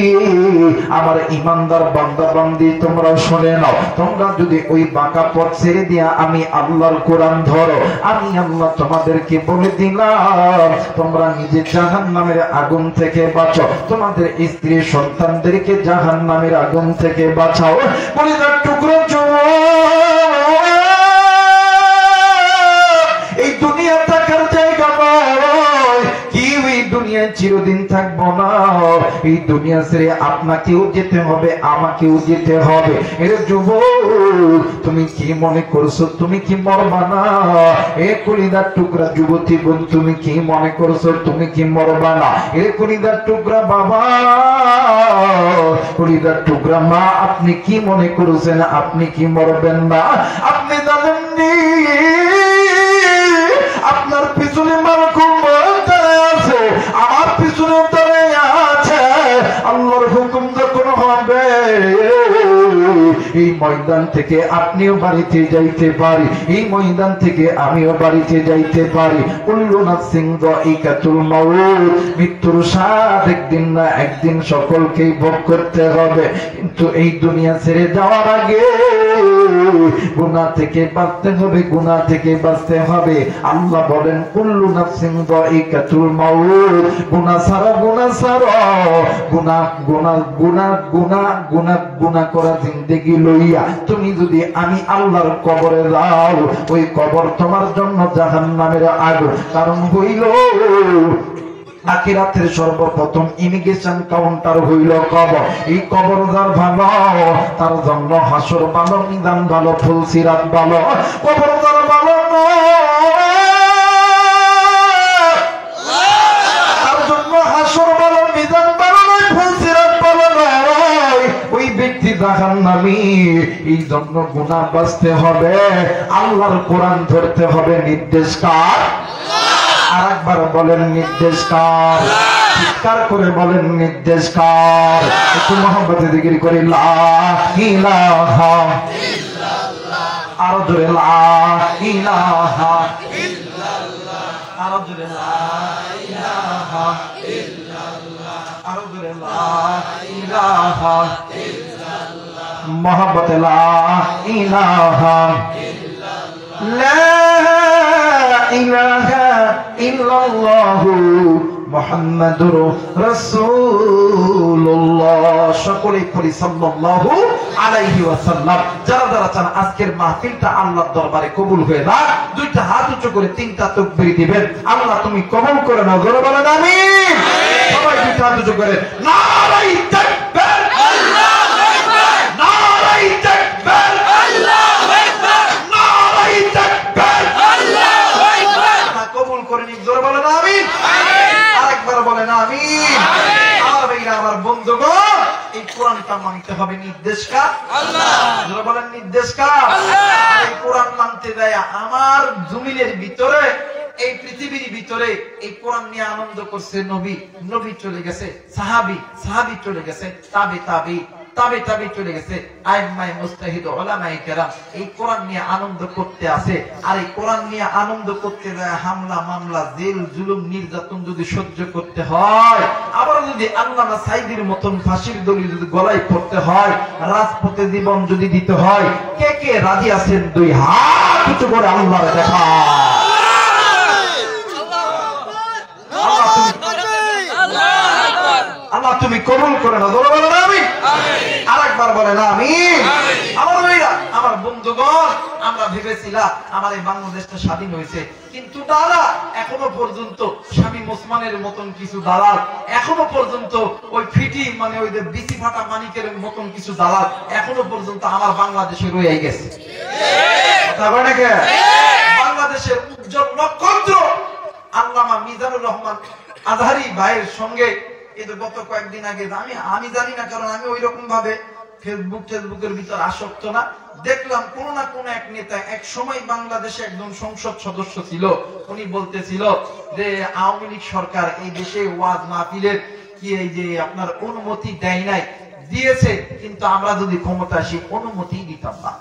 আমার ঈমানদার বান্দা বান্দি, তোমরা শুনে নাও, তোমরা যদি ওই বাঁকা পথ ছেড়ে দিয়া আমি আল্লাহর কোরআন ধরো, আমি আল্লাহ তোমাদেরকে বলে দিলাম তোমরা নিজে জাহান্নামের আগুন থেকে বাঁচো, তোমাদের স্ত্রী সন্তানদেরকে জাহান্নামের আগুন থেকে বাঁচাও। বলে তার টুকরো এই দুনিয়া থাকার জায়গা নয়, কি এই দুনিয়ায় চিরদিন থাকবো না। এই দুনিয়া ছেড়ে আপনাকেও যেতে হবে, আমাকেও যেতে হবে। এর যুবক, তুমি কি মনে করছো তুমি কি মরবা না? এ কলিদার টুকরা যুবতী বোন, তুমি কি মনে করছো তুমি কি মরবা না? এ কলিদার টুকরা বাবা, কলিদার টুকরা মা, আপনি কি মনে করছেন আপনি কি মরবেন না? আপনি জানেননি আপনার পিছনে মালকুম আছে, আমার পিছনে দাঁড়িয়ে আছে। আল্লাহর হুকুম যখন হবে এই ময়দান থেকে আপনিও বাড়িতে যাইতে পারি, এই ময়দান থেকে আমিও বাড়িতে যাইতে পারি। কুল্লু নাফসিন যায়িকাতুল মাউত, মৃত্যুর স্বাদ একদিন না একদিন সকলকেই ভোগ করতে হবে। কিন্তু এই দুনিয়া ছেড়ে যাওয়ার আগে গুনাহ থেকে বাঁচতে হবে, গুনাহ থেকে বাঁচতে হবে। আল্লাহ বলেন কুল্লু নাফসিন যায়িকাতুল মাউত, গুনাহ ছাড়া গুনাহ ছাড়া, গুনাহ গুনাহ গুনাহ গুনাহ গুনাহ গুনাহ করা জিন্দেগি লইয়া তুমি যদি আমি আল্লাহর কবরে যাও, ওই কবর তোমার জন্য জাহান্নামের আগুন। কারণ হইল আখিরাতের সর্বপ্রথম ইমিগ্রেশন কাউন্টার হইল কবর। এই কবর যার ভালো তার জন্য হাসর ভালো, নিদান ভালো, ফুলসিরাত ভালো। কবর যার ভালো তার জন্য হাসর ভালো, নিদান ভালো নয়, ফুলসিরাত ভালো নয়, ওই ব্যক্তি জাহান্নামী। এই জন্য গুনাহ বাঁচতে হবে, আল্লাহর কোরআন ধরতে হবে। নির্দেশ কার? আরেকবার বলেন নির্দেশ কার? চিৎকার করে বলেন নির্দেশ কার? একটু মহব্বতে জিকির করে লা ইলাহা ইল্লাল্লাহ, আরো জোরে লা ইলাহা ইল্লাল্লাহ, আরো জোরে লা ইলাহা ইল্লাল্লাহ, আরো জোরে লা ইলাহা ইল্লাল্লাহ, মহব্বতে লা ইলাহা ইল্লাল্লাহ, লা ইলাহা ইল্লাল্লাহু মুহাম্মাদুর রাসূলুল্লাহ। সকলেই পড়ি সাল্লাল্লাহু আলাইহি ওয়াসাল্লাম। যারা যারা চান আজকের মাহফিলটা আল্লাহর দরবারে কবুল হয়ে যাক, দুইটা হাত উঁচু করে তিনটা তাকবীর দিবেন। আল্লাহ তুমি কবুল করে নাও, জোরে বলেন আমিন। সবাই দুইটা হাত উঁচু করে নারায়ে তাকবীর, আল্লাহু আকবার, নারায়ে তাকবীর, আল্লাহু আকবার, নারায়ে তাকবীর, আল্লাহু আকবার। কবুল করে নিন, জোরে বলেন আমিন। আরেকবার বলেন আমিন। আর ভাইরা আমার বন্ধুগণ, এই কোরআনটা মানতে হবে। নির্দেশ কার? আল্লাহ। জোরে বলেন নির্দেশ কার? আল্লাহ। কোরআন মানতে দেয় আমার জমিনের ভিতরে, এই পৃথিবীর ভিতরে এই কোরআন নিয়ে আনন্দ করছে নবী, নবী চলে গেছে, সাহাবী, সাহাবী চলে গেছে, তাবে তাবি, তাবে তাবি চলে গেছে, আইম্মায়ে মুজতাহিদ উলামায়ে কেরাম এই কোরআন নিয়ে আনন্দ করতে আছে। আর এই কোরআন নিয়ে আনন্দ করতে যায় হামলা মামলা জেল জুলুম নির্যাতন যদি সহ্য করতে হয়, আবার যদি আল্লামা সাঈদীর মতন ফাঁসির দড়ি যদি গলায় পড়তে হয়, রাজপথে জীবন যদি দিতে হয়, কে কে রাজি আছেন দুই হাত উঁচু করে আল্লাহর দেখা। আল্লাহ তুমি কবুল করে না, বলো বলো না আমিন। আরেকবার বলেন আমিন। আমার ভাইরা, আমার বন্ধুগণ, আমরা ভেবেছিলাম আমার এই বাংলাদেশটা স্বাধীন হয়েছে, কিন্তু দাদা এখনো পর্যন্ত শামীম ওসমানের মতন কিছু দালাল, এখনো পর্যন্ত ওই ফিটি মানে ওই যে বিসি ফাটা মানিকের মতন কিছু দালাল এখনো পর্যন্ত আমার বাংলাদেশে রয়ে গেছে। কথা বলে নাকি? বাংলাদেশের উজ্জ্বল নক্ষত্র আল্লামা মিজানুর রহমান আজহারী ভাইয়ের সঙ্গে গত কয়েকদিন আগে, আমি জানি না, কারণ আমি ওই রকম ভাবে ফেসবুকের ভিতর আসক্ত না, দেখলাম কোন না কোন এক নেতা এক সময় বাংলাদেশে একজন সংসদ সদস্য ছিল, উনি বলতেছিল যে আওয়ামী লীগ সরকার এই দেশে ওয়াজ মাহফিলের কি এই যে আপনার অনুমতি দেয় নাই, দিয়েছে, কিন্তু আমরা যদি ক্ষমতা আসি অনুমতি দিতাম না।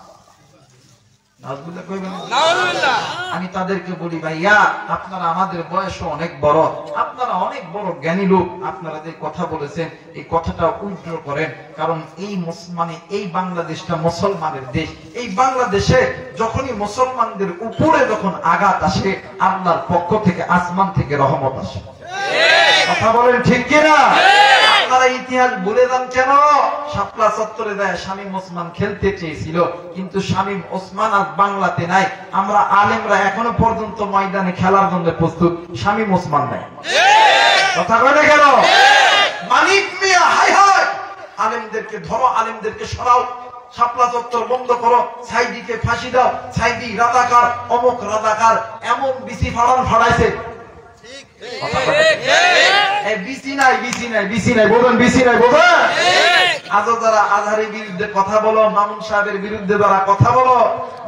আমি তাদেরকে বলি, ভাইয়া আপনারা আমাদের বয়স অনেক বড়, আপনারা অনেক বড় জ্ঞানী লোক, আপনারা যে কথা বলেছেন এই কথাটা উইথড্র করেন, কারণ এই মানে এই বাংলাদেশটা মুসলমানের দেশ, এই বাংলাদেশে যখনই মুসলমানদের উপরে যখন আঘাত আসে আল্লাহর পক্ষ থেকে আসমান থেকে রহমত আসে। কথা বলেন ঠিক কিনা? আপনারা ইতিহাস ভুলে যান কেন? শাপলা চত্বরে যায় শামীম ওসমান খেলতে চেয়েছিল, কিন্তু শামীম ওসমান আজ বাংলাতে নাই। আমরা আলেমরা এখনো পর্যন্ত ময়দানে খেলার জন্য প্রস্তুত, শামীম ওসমান নাই। কথা বলে কেন? মানিক মিয়া হাই হাই, আলেমদেরকে ধরো, আলেমদেরকে সরাও, শাপলা চত্বর বন্ধ করো, সাইদিকে ফাঁসি দাও, সাইদি রাজাকার, অমুক রাজাকার, এমন বিসি ফাড়াইছে। আজও যারা আজহারের বিরুদ্ধে কথা বলো, মামুন সাহেবের বিরুদ্ধে যারা কথা বলো,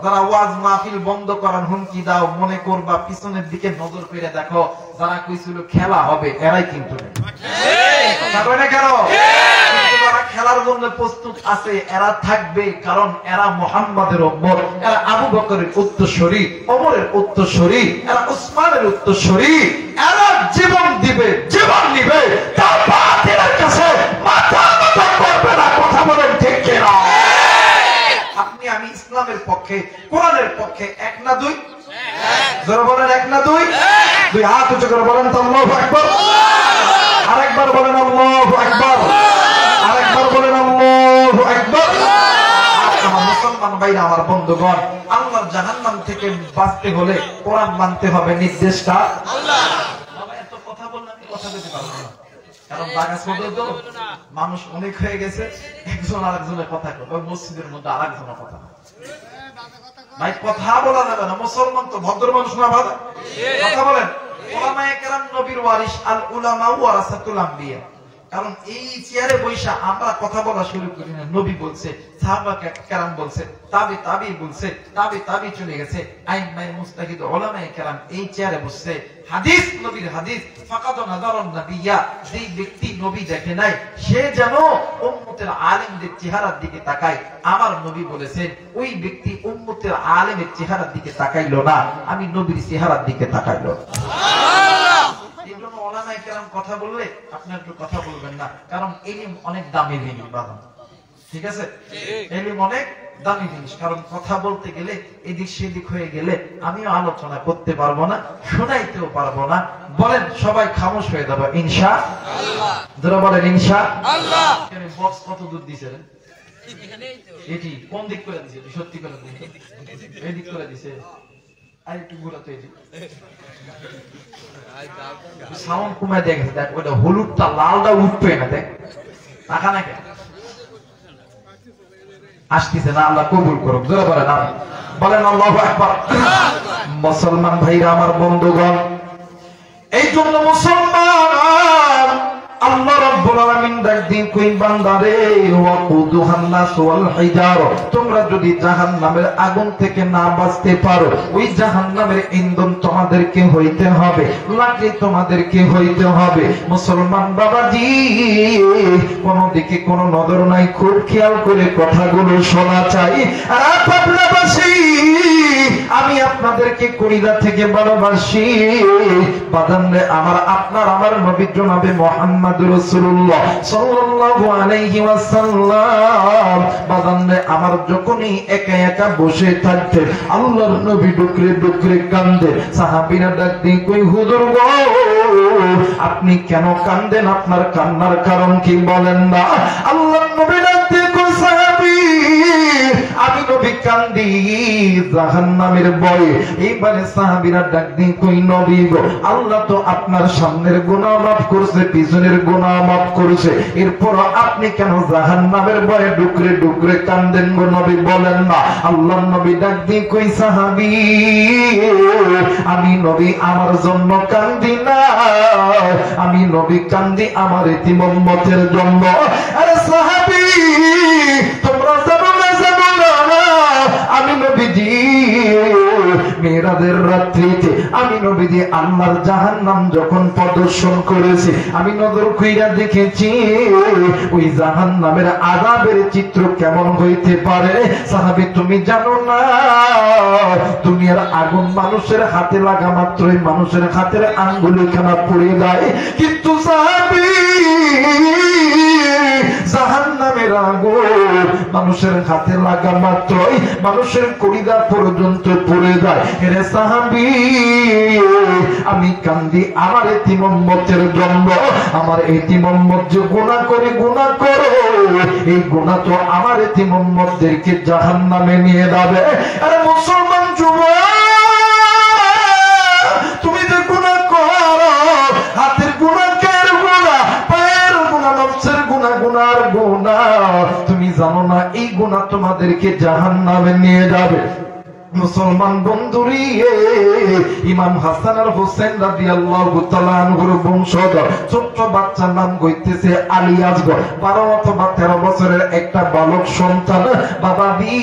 যারা ওয়াজ মাহফিল বন্ধ করার হুমকি দাও, মনে করবা পিছনের দিকে নজর করে দেখো, যারা কইছিল খেলা হবে এরাই কিন্তু কেন খেলার জন্য প্রস্তুত আছে, এরা থাকবে, কারণ এরা মুহাম্মাদের উম্মত, এরা আবু বকরের উত্তরসূরি, ওমরের উত্তরসূরি, এরা উসমানের উত্তরসূরি, এরা জীবন দিবে, জীবন নিবে, তার বাতিলের কাছে মাথা নত করবে না। কথা বলেন ঠিক কিনা? আপনি আমি ইসলামের পক্ষে, কোরআনের পক্ষে, এক না দুই? জোরে বলেন এক না দুই? দুই হাত উঁচু করে বলেন তো আল্লাহু আকবার। আরেকবার বলেন আল্লাহু আকবার। আরেকবার বলেন আল্লাহু আকবার। আমার মুসলমান ভাইরা, আমার বন্ধুগণ, আল্লাহর জাহান্নাম থেকে বাঁচতে হলে কোরআন মানতে হবে, নির্দেশটা আল্লাহ। বাবা এত কথা বললাম, কথা বলতে পারবো না, কারণ বাগা ছোট তো মানুষ অনেক হয়ে গেছে, একজন আরেকজনের কথা কয়, মসজিদের মধ্যে আরেকজনের কথা ভাই কথা বলা যাবে না। মুসলমান তো ভদ্র মানুষ না, ভালো কথা বলেন। উলামায়ে কেরাম নবীর ওয়ারিস, আল উলামা ওয়ারাসাতুল আম্বিয়া। কারণ এই চেয়ারে বৈশা আমরা কথা বলা শুরু করি না, নবী বলছে, সাহাবা কেরাম বলছে, তাবি তাবি বলছে, তাবি তাবি চলে গেছে, আইম্মায়ে মুজতাহিদ উলামায়ে কেরাম এই চেয়ারে বসছে। হাদিস, নবীর হাদিস, ফাকাদ নাযারান নাবিয়্যা, যেই ব্যক্তি নবী দেখে নাই সে যেন উম্মতের আলেমদের চেহারার দিকে তাকায়। আমার নবী বলেছেন, ওই ব্যক্তি উম্মতের আলেমের চেহারার দিকে তাকাইলো না, আমি নবীর চেহারার দিকে তাকাইলো। কথা বললে আপনার একটু কথা বলবেন না, কারণ এলিম অনেক দামি জিনিস বাবা, ঠিক আছে? এলিম অনেক দামি জিনিস, কারণ কথা বলতে গেলে এদিক সেদিক হয়ে গেলে আমিও আলোচনা করতে পারবো না, শোনাইতেও পারবো না। বলেন সবাই খামোশ হয়ে যাবো ইনশাআল্লাহ। যারা বলেন ইনশাআল্লাহ। বক্স কত দূর দিছে? এটি কোন দিক করে দিছে? সত্যি করে দিছে, এই দিক করে দিছে, আর একটু ঘুরাতে সাউন্ড কমে দেখে, দেখ ওইটা হলুদটা লালটা উঠবে না, দেখ টাকা না কেন আসতেছে না। আল্লাহ কবুল করুক, জোরে বলেন আমিন। বলেন আল্লাহু আকবার। মুসলমান ভাইরা, আমার বন্ধুগণ, এই জন্য মুসলমান আল্লাহ রাব্বুল আলামিন ডাক দিন কই বান্দারে ওয়াকুদুহান নাস ওয়াল হিজার, তোমরা যদি জাহান্নামের আগুন থেকে না বাঁচতে পারো, ওই জাহান্নামের ইন্ধন তোমাদেরকে হইতে হবে, লাকড়ি তোমাদেরকে হইতে হবে। মুসলমান বাবাজি, কোন দিকে কোন নজর নাই, খুব খেয়াল করে কথাগুলো শোনা চাই। আর পাবনাবাসী, আমি আপনাদেরকে কলিজা থেকে ভালোবাসি। বাদানরে আমার আপনার আমার নবী জনাবে মুহাম্মদুর রাসূলুল্লাহ সাল্লাল্লাহু আলাইহি ওয়াসাল্লাম বাদানরে আমার যখনই একা একা বসে থাকতেন, আল্লাহর নবী ডুকরে ডুকরে কান্দে। সাহাবীরা ডাক দিয়ে কই হুজুর গো, আপনি কেন কান্দেন? আপনার কান্নার কারণ কি বলেন না? আল্লাহর নবী ডাক দিয়ে কই সাহাবী, আমি নবী কান্দি জাহান্নামের ভয়ে। এইবারে সাহাবীরা ডাক দিয়ে কই নবী গো, আল্লাহ তো আপনার সামনের গুনাহ মাফ করছে, পিছনের গুনাহ মাফ করেছে, এরপর আপনি কেন জাহান্নামের ভয়ে ডুকরে ডুকরে কান্দেন গো নবী, বলেন না? আল্লাহর নবী ডাক দিয়ে কই সাহাবী, আমি নবী আমার জন্য কান্দি না, আমি নবী কান্দি আমার এতিম উম্মতের জন্য। আরে সাহাবী, তোমরা জানো না জানো না, আমি নবীজি মেরাজের রাত্রিতে আমি নবীজি আল্লাহর জাহান্নাম যখন প্রদর্শন করেছি, আমি নজর কইরা দেখেছি ওই জাহান্নামের আযাবের চিত্র কেমন হইতে পারে। সাহাবী, তুমি জানো না, দুনিয়ার আগুন মানুষের হাতে লাগা মাত্রই মানুষের হাতের আঙ্গুলি খানা পড়ে যায়, কিন্তু সাহাবী জাহান্নামের আগুন মানুষের হাতে লাগা মাত্রই মানুষের কলিজা পর্যন্ত পড়ে যায়। হে সাহাবী, আমি কান্দি আমার এতিম উম্মতের জন্য। আমার এতিম উম্মত যে গুনাহ করে গুনাহ করো, এই গুনাহ তো আমার এতিম উম্মতদেরকে জাহান্নামে নিয়ে যাবে। আরে মুসলমান যুবক, তুমি যে গুনাহ করো, হাতের গুনাহ, কার গুনাহ, পায়ের গুনাহ, নফসের গুনাহ, গুনার গুনাহ, তুমি জানো না এই গুনাহ তোমাদেরকে জাহান্নামে নিয়ে যাবে। মুসলমান বন্ধুরি, ইমাম হাসান আর হোসেন রাদিয়াল্লাহু তাআলা আনহুর বংশধর ছোট্ট বাচ্চার নাম হইতেছে আলী আসগর, 12 অথবা 13 বছরের একটা বালক সন্তান। বাবাজি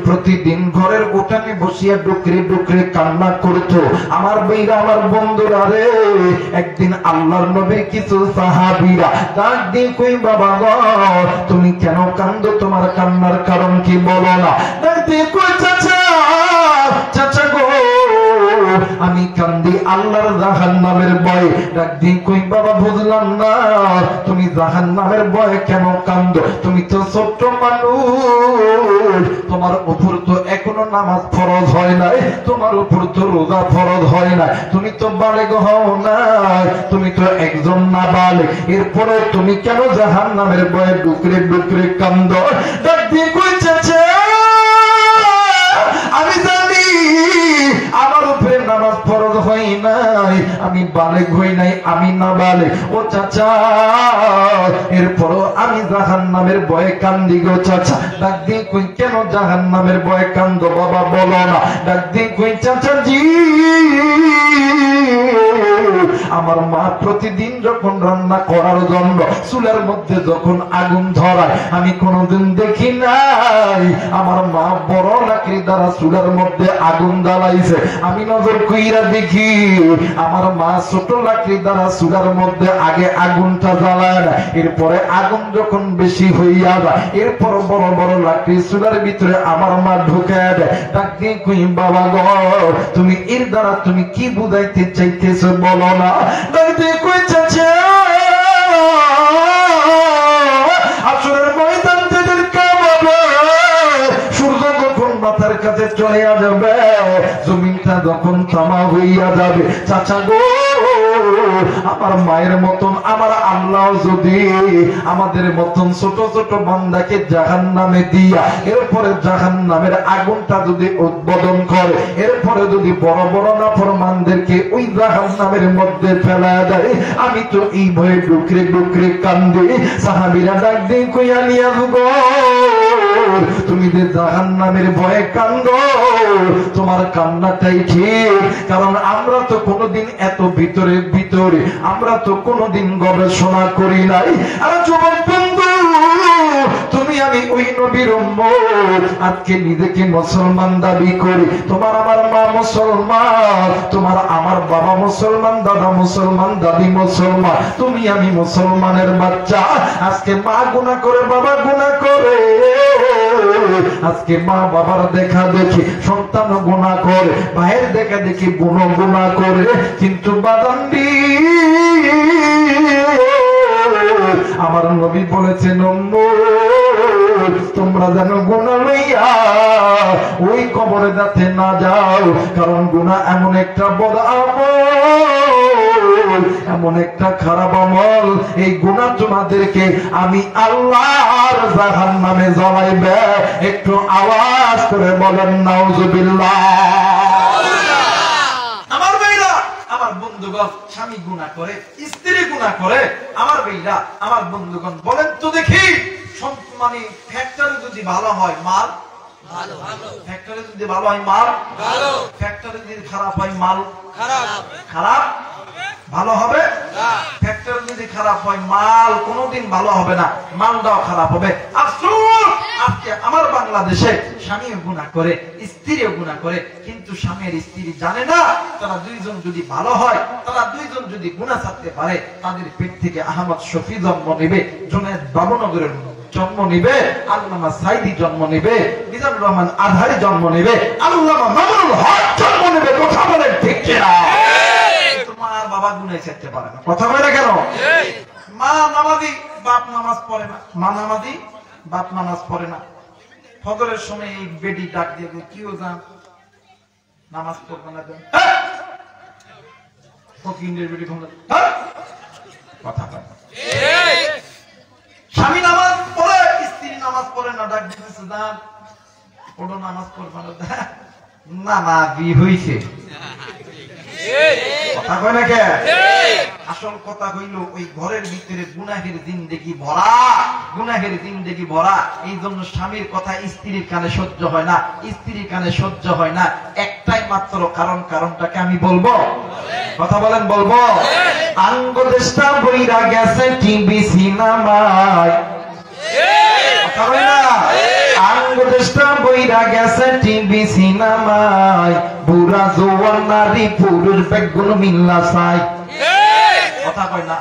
প্রতিদিন ঘরের উঠানে বসিয়া ডুকরে ডুকরে কান্না করতো। আমার বইরা, আমার বন্ধুরা রে, একদিন আল্লাহর নবীর কিছু সাহাবীরা ডাক দিয়ে কই, বাবা গো তুমি কেন কান্দো? তোমার কান্নার কারণ কি বলো না? ডাক দিয়ে কই, চাচা চাচা গো, আমি কান্দি আল্লাহর জাহান্নামের ভয়ে। ডাক দিয়ে কই, বাবা বুঝলাম না, তুমি জাহান্নামের ভয়ে কেন কান্দো? তুমি তো ছোট্ট মানুষ, তোমার উপর তো এখনো নামাজ ফরজ হয় নাই, তোমার উপর তো রোজা ফরজ হয় নাই, তুমি তো বালেগ হও না, তুমি তো একজন নাবালেগ, এরপরে তুমি কেন জাহান্নামের ভয়ে ডুকরে ডুকরে কান্দো? ডাক দিয়ে কই, চাচা আমি জানি আমার উপরে নামাজ ফরজ হয় নাই, আমি বালেগ হই নাই, আমি নাবালেগ। ও চাচা, এরপরও আমি জাহান্নামের ভয়ে কান্দি গো চাচা। ডাক দিয়ে কই, কেন জাহান্নামের ভয়ে কান্দো বাবা, বলো না? ডাক দিয়ে কই, চাচা জি, আমার মা প্রতিদিন যখন রান্না করার জন্য চুলার মধ্যে যখন আগুন ধরায়, আমি কোনোদিন দেখি নাই আমার মা বড় লাকড়ি দ্বারা চুলার মধ্যে আগুন জ্বালাইছে। আমি নজর কইরা দেখি আমার মা ছোট লাকড়ি দ্বারা চুলার মধ্যে আগে আগুনটা জ্বালায় না, এরপরে আগুন যখন বেশি হইয়া যায়, এরপর বড় বড় লাকড়ি চুলার ভিতরে আমার মা ঢুকায় দেয়। ডাক দিয়ে কই, বাবা গো তুমি এর দ্বারা তুমি কি বুঝাইতে চাইতেছো বলো না? ডাক দিয়ে কই, চাচা আসরের ময়দান থেকে কামাবে, সূর্য যখন মাথার কাছে চলে যাবে, জমিনটা যখন তামা হইয়া যাবে, চাচা গো আমার মায়ের মতন আমার আল্লাহ যদি আমাদের মতন ছোট ছোট বান্দাকে জাহান্নামে দিয়া এরপরে জাহান্নামের আগুনটা যদি উদ্বোধন করে, এরপরে যদি বড় বড় নাফরমানদেরকে ওই জাহান্নামের মধ্যে ফেলা দেয়, আমি তো এই ভয়ে ডুকরে ডুকরে কান্দি। সাহাবীরা ডাক দিয়ে কই, আলিয়া গো তুমি যে জাহান্নামের ভয়ে কান্দো, তোমার কান্নাটাই ঠিক, কারণ আমরা তো কোনোদিন এত ভিতরে ভিতরে করি, আমরা তো কোনোদিন গবেষণা করি নাই। আর যুবক বন্ধু, তুমি আমি ওই নবীর উম্মত, আজকে নিজেকে মুসলমান দাবি করি। তোমার আমার মা মুসলমান, তোমার আমার বাবা মুসলমান, দাদা মুসলমান, দাদি মুসলমান, তুমি আমি মুসলমানের বাচ্চা। আজকে মা গুনাহ করে, বাবা গুনাহ করে, আজকে মা বাবার দেখা দেখি সন্তান গুনাহ করে, ভাইয়ের দেখা দেখি বোন গুনাহ করে। কিন্তু বাদান্ডি আমার নবী বলেছেন, তোমরা যেন গুনাহ লইয়া ওই কবরে যাতে না যাও, কারণ গুনাহ এমন একটা বদ আমল, এমন একটা খারাপ আমল, এই গুনাহ তোমাদেরকে আমি আল্লাহর জাহান্নামে জ্বলাইবে। একটু আওয়াজ করে বলেন নাউজুবিল্লাহ। আমার ভাইরা, আমার বন্ধুগণ, স্বামী গুনাহ করে, স্ত্রী গুনাহ করে, আমার ভাইরা, আমার বন্ধুগণ, বলেন তো দেখি, মানে ফ্যাক্টরি যদি ভালো হয় মাল ভালো, ফ্যাক্টরি যদি ভালো হয় মাল ভালো, ফ্যাক্টরি যদি খারাপ হয় মাল খারাপ, খারাপ ভালো হবে না। ফ্যাক্টরি যদি খারাপ হয় মাল কোনোদিন ভালো হবে না, মালটাও খারাপ হবে। আফসোস, আজকে আমার বাংলাদেশে স্বামীও গুনাহ করে, স্ত্রীও গুনাহ করে, কিন্তু স্বামীর স্ত্রী জানে না তারা দুইজন যদি ভালো হয়, তারা দুইজন যদি গুনাহ ছাড়তে পারে, তাদের পেট থেকে আহমদ শফি জন্ম নেবে, জুনায়েদ বাবুনগরের জন্ম নিবে, আল্লামা সাইদি জন্ম নিবে, মিজানুর রহমান আজহারি জন্ম নিবে, আল্লামা মামুনুল হক জন্ম নিবে। কথা বলে ঠিক কিনা? তোমার বাবা গুনাহ ছাড়তে পারে না, কথা বলে কেন? মা নামাজি, বাপ নামাজ পড়ে না, মা নামাজি, বাপ নামাজ পড়ে না। ফজরের সময় এই বেডি ডাক দিয়ে, কিও যান নামাজ পড়বে না, ফকিরের বেডি কথা কয়। স্বামী নামাজ পড়ে, স্ত্রী নামাজ পড়ে না, ডাক দিতেছে যান ওটা নামাজ পড়বে না, না বিয়ে হইছে। কথা কয় না কে? আসল কথা হইল ওই ঘরের ভিতরে গুনাহের জিন্দেগি ভরা, গুনাহের জিন্দেগি ভরা। এই জন্য স্বামীর কথা স্ত্রীর কানে সহ্য হয় না, স্ত্রীর কানে সহ্য হয় না। একটাই মাত্র কারণ, কারণটাকে আমি বলবো, কথা বলেন বলবো। আঙ্গদেশটা বইরা গেছে টিভি সিনেমায়, কথা বলে না, আঙ্গদেশটা বইরা গেছে টিভি সিনেমায়, বুড়া জোয়ান নারী পুরুষ বেগুন মিল্লা চাই, কথা কয় না।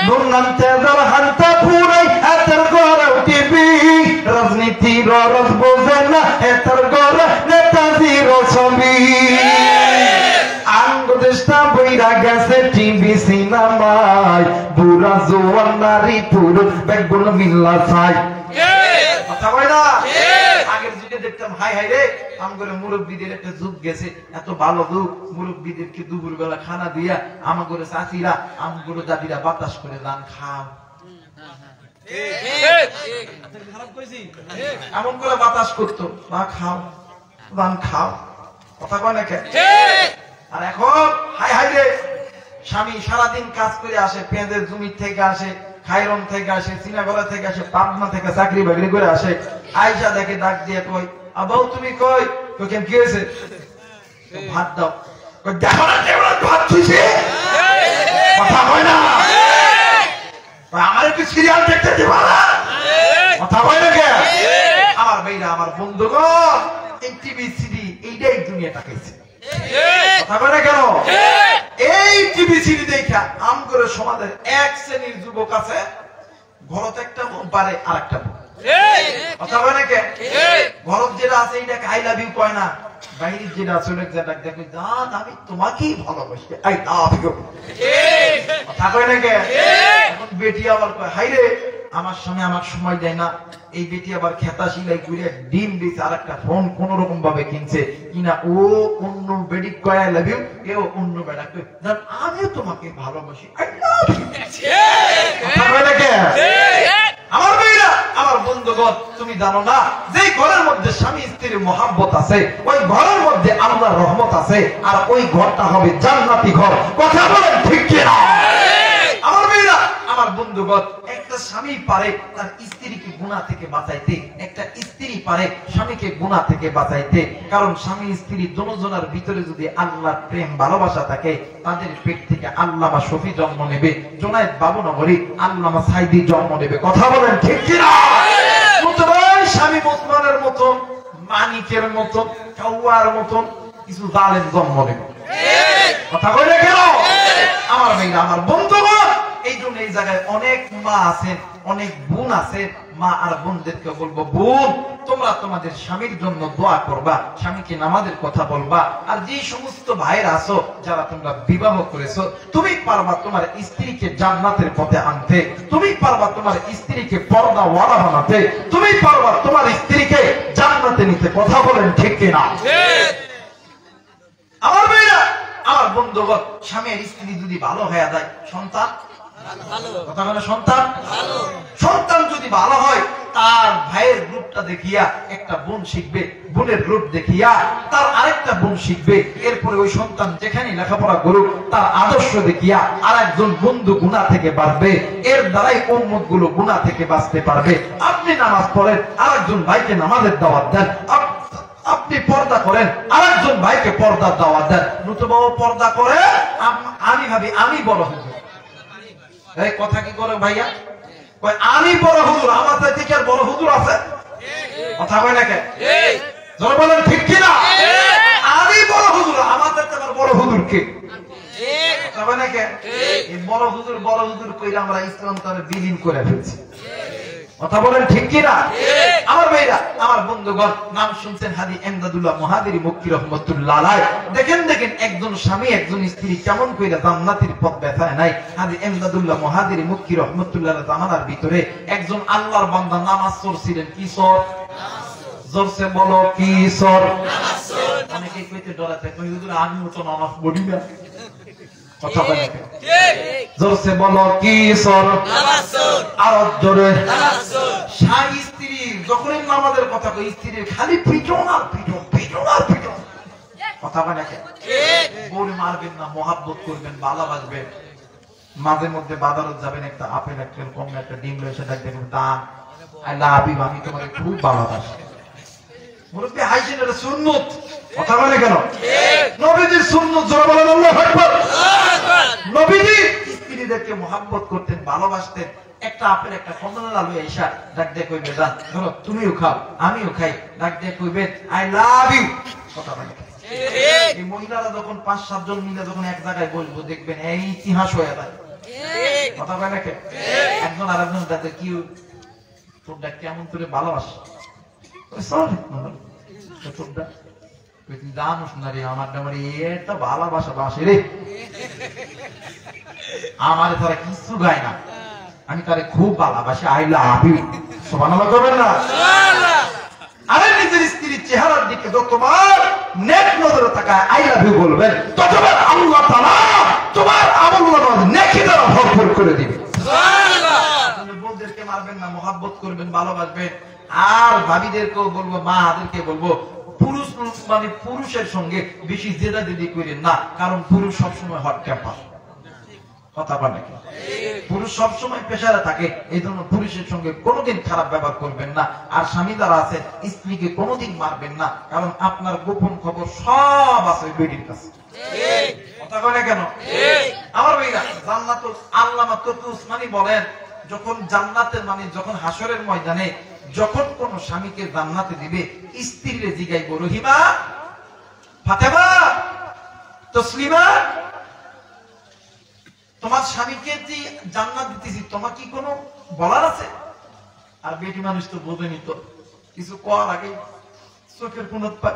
দুর্নান্তে দল হান্তা পুরাই এতের গড়ে টিভি, রাজনীতির রস বোঝে না এতের গড়ে নেতাজির ছবি। আঙ্গদেশটা বইরা গেছে টিভি সিনেমায়, বুড়া জোয়ান নারী পুরুষ বেগুন মিল্লা চাই, কথা কয় না। আগের যুগে দেখতাম হাই হাই রে, আমগরে মুরব্বীদের একটা যুগ গেছে, এত ভালো যুগ, মুরব্বীদেরকে দুপুর বেলা খানা দিয়া আমাগরে চাচিরা আমগরে দাদিরা বাতাস করে দান খাও, এমন করে বাতাস করতো, না খাও দান খাও, কথা কয় না কে? আর এখন হাই হাই রে, স্বামী সারাদিন কাজ করে আসে, পেঁয়াজের জমি থেকে আসে, খাইরন থেকে আসে, সিনাগড়া থেকে আসে, পাবনা থেকে চাকরি বাকরি করে আসে, আইসা দেখে ডাক দিয়ে কই, আবাও তুমি কই, কেন কি হয়েছে? ভাত দাও, দেখো না ভাত ছুঁছে, কথা হয় না, আমার একটু সিরিয়াল দেখতে দিবা না, কথা হয় না কে? আমার ভাইরা, আমার বন্ধুগণ, এই টিভি সিডি এইটাই দুনিয়া টাকাইছে, কথা বলে কেন? এই টিভি সিডি দেখা আম করে সমাজের এক শ্রেণীর যুবক আছে, ঘরত একটা পারে আর একটা, কথা বলে কে? ঘরত যেটা আছে এইটাকে আই লাভ ইউ কয় না, বাইরের যেটা আছে দেখো জান আমি তোমাকেই ভালোবাসি, আই লাভ ইউ, কথা কয় না কে? এখন বেটি আবার কয় হাই রে আমার স্বামী আমার সময় দেয় না, এই বেটি আবার খেতা সিলাই করে ডিম দিচ্ছে, আর একটা ফোন কোন রকম ভাবে কিনছে কিনা, ও অন্য বেডি কয় আই লাভ ইউ, এও অন্য বেটা কয় জান আমিও তোমাকে ভালোবাসি, আই লাভ ইউ, কথা কয় না কে? আমার ভাইরা, আমার বন্ধুগণ, তুমি জানো না যে ঘরের মধ্যে স্বামী স্ত্রীর মহাব্বত আছে, ওই ঘরের মধ্যে আল্লাহর রহমত আছে, আর ওই ঘরটা হবে জান্নাতি ঘর, কথা বলেন ঠিক কিনা? আমার ভাইরা, আমার বন্ধুগণ, একটা স্বামী পারে তার স্ত্রীকে গুনাহ থেকে বাঁচাইতে, একটা স্ত্রী পারে স্বামীকে গুনাহ থেকে বাঁচাইতে। কারণ স্বামী স্ত্রী দুজনের ভিতরে যদি আল্লাহর প্রেম ভালোবাসা থাকে, তাদের পেট থেকে আল্লামা শফি জন্ম নেবে, জোনায়েদ বাবুনগরী আল্লামা সাইদি জন্ম নেবে। কথা বলেন ঠিক কি না? স্বামী মুসলমানের মতন, মানিকের মতন, কাউয়ার মতন কিছু জালেম জন্ম নেবে। কথা কইলে কেন? আমার ভাইরা, আমার বন্ধুগণ, এই জন্য এই জায়গায় অনেক মা আছেন, অনেক বোন আছে। মা আর বোনদেরকে বলবো, বোন তোমরা তোমাদের স্বামীর জন্য দোয়া করবা, স্বামীকে নামাজের কথা বলবা। আর যে সমস্ত ভাইরা আছো যারা তোমরা বিবাহ করেছো, তুমি পারবা তোমার স্ত্রীকে জান্নাতের পথে আনতে, তুমি পারবা তোমার স্ত্রীকে পর্দাওয়ালা বানাতে, তুমি পারবা তোমার স্ত্রীকে জান্নাতে নিতে। কথা বলেন ঠিক কিনা? আমার ভাইরা, আমার বন্ধুগণ, স্বামী আর স্ত্রী যদি ভালো হয়ে যায়, সন্তান কথা বলে সন্তান যদি ভালো হয়, তার ভাইয়ের রূপটা দেখিয়া একটা বোন শিখবে, বোনের রূপ দেখিয়া তার আরেকটা বোন শিখবে। এরপরে ওই সন্তান যেখানে লেখাপড়া করুক, তার আদর্শ দেখিয়া আর একজন বন্ধু গুনাহ থেকে বাঁচবে। এর দ্বারাই উম্মত গুলো গুনাহ থেকে বাঁচতে পারবে। আপনি নামাজ পড়েন, আর একজন ভাইকে নামাজের দাওয়াত দেন। আপনি পর্দা করেন, আরেকজন ভাইকে পর্দার দাওয়াত দেন। নতুবাবু পর্দা করে, আমি ভাবি আমি বড় হুজুর। এই কথা কি করে ভাইয়া? আমি বড় হুজুর, আমার থেকে আর বড় হুজুর আছে? কথা কয় না কে? জোরে বলেন ঠিক কিনা? আমি বড় হুজুর, আমার থেকে আর বড় হুজুর কে? কথা কয় না কে? এই বড় হুজুর কইরা আমরা ইসলাম তারে বিলীন করে ফেলছি। কথা বলেন ঠিক কিনা? আমার ভাইরা, আমার বন্ধুগণ, নাম শুনছেন হাজী এমদাদুল্লাহ মুহাজিরি মক্কি রাহমাতুল্লাহ আলাইহি। দেখেন একজন স্বামী একজন স্ত্রী কেমন কইরা জান্নাতের পথ বেছায় নাই। হাজী এমদাদুল্লাহ মুহাজিরি মক্কি রাহমাতুল্লাহ আলাইহি জামানার ভিতরে একজন আল্লাহর বান্দা নামাজ পড়ছিলেন। কি সর? জোরসে বলো কি সর? অনেকে কইতে ডরাতে, কই হুজুর আমিও তো নামাজ পড়ি না। কথা বলেন জোরসে বলো কি সর? আর জোরে স্বামী স্ত্রী যখন নামাজের কথা কই, স্ত্রীর খালি পিটন আর পিটন, পিটন আর পিটন। কথা বলে বউরে মারবেন না, মহাব্বত করবেন, ভালোবাসবেন। মাঝে মধ্যে বাজারত যাবেন, একটা আপেল একটা কম একটা ডিম লয়ে সেটা দেখবেন, দাম আই লাভ ইউ, আমি তোমাকে খুব ভালোবাসি। মুরব্বি হাইছেন, এটা সুন্নত। কথা বলে কেন? নবীজির সুন্নত। জোরে বলেন আল্লাহু আকবার। নবীজি স্ত্রীদেরকে মহাব্বত করতেন, ভালোবাসতেন। একটা আপেল একটা কমলা লয়ে এসা ডাক দিয়ে কইবে, যান ধরো তুমিও খাও আমিও খাই, ডাক দিয়ে কইবেন আই লাভ ইউ। কথা বলে এই মহিলারা যখন 5-7 জন মিলে যখন এক জায়গায় বসবো, দেখবেন এই ইতিহাস হয়ে যায়। কথা বলে নাকি? একজন আরেকজন ডাকে, কি তোর ডাক কেমন করে ভালোবাসে? জানোস না রে, আমার ডামারি এটা ভালোবাসা বাসে রে, আমার তারা কিছু গায় না, আমি তারে খুব ভালোবাসি, আই লাভ ইউ। সুবহানাল্লাহ করবেন না? আরে নিজের স্ত্রীর চেহারার দিকে যতবার নেক নজরে তাকায় আই লাভ ইউ বলবেন, ততবার আল্লাহ তাআলা তোমার আমলনামা নেকি দ্বারা ভরপুর করে দিবে। সুবহানাল্লাহ। বউদেরকে মারবেন না, মহব্বত করবেন, ভালোবাসবেন। আর ভাবিদেরকেও বলবো, মাদেরকে বলবো, পুরুষ মানে পুরুষের সঙ্গে বেশি জেদাজেদি করেন না, কারণ পুরুষ সবসময় হট টেম্পার। কথা বলে নাকি? পুরুষ সবসময় প্রেসারে থাকে, এই জন্য পুরুষের সঙ্গে কোনোদিন খারাপ ব্যবহার করবেন না। আর স্বামী যারা আছে, স্ত্রীকে কোনোদিন মারবেন না, কারণ আপনার গোপন খবর সব আছে বেডির কাছে। কথা বলে কেন? আমার ভাইরা, জান্নাতুল আল্লামা তকি উসমানী বলেন, যখন জান্নাতের মানে যখন হাসরের ময়দানে যখন কোন স্বামীকে জান্নাতে দিবে, স্ত্রীরে জিগাইব, রহিমা, ফাতেমা, তসলিমা, তোমার স্বামীকে যে জান্নাত দিতেছি, তোমার কি কোনো বলার আছে? আর বেটি মানুষ তো বোঝেনি, তো কিছু করার আগে চোখের পুনত পাই,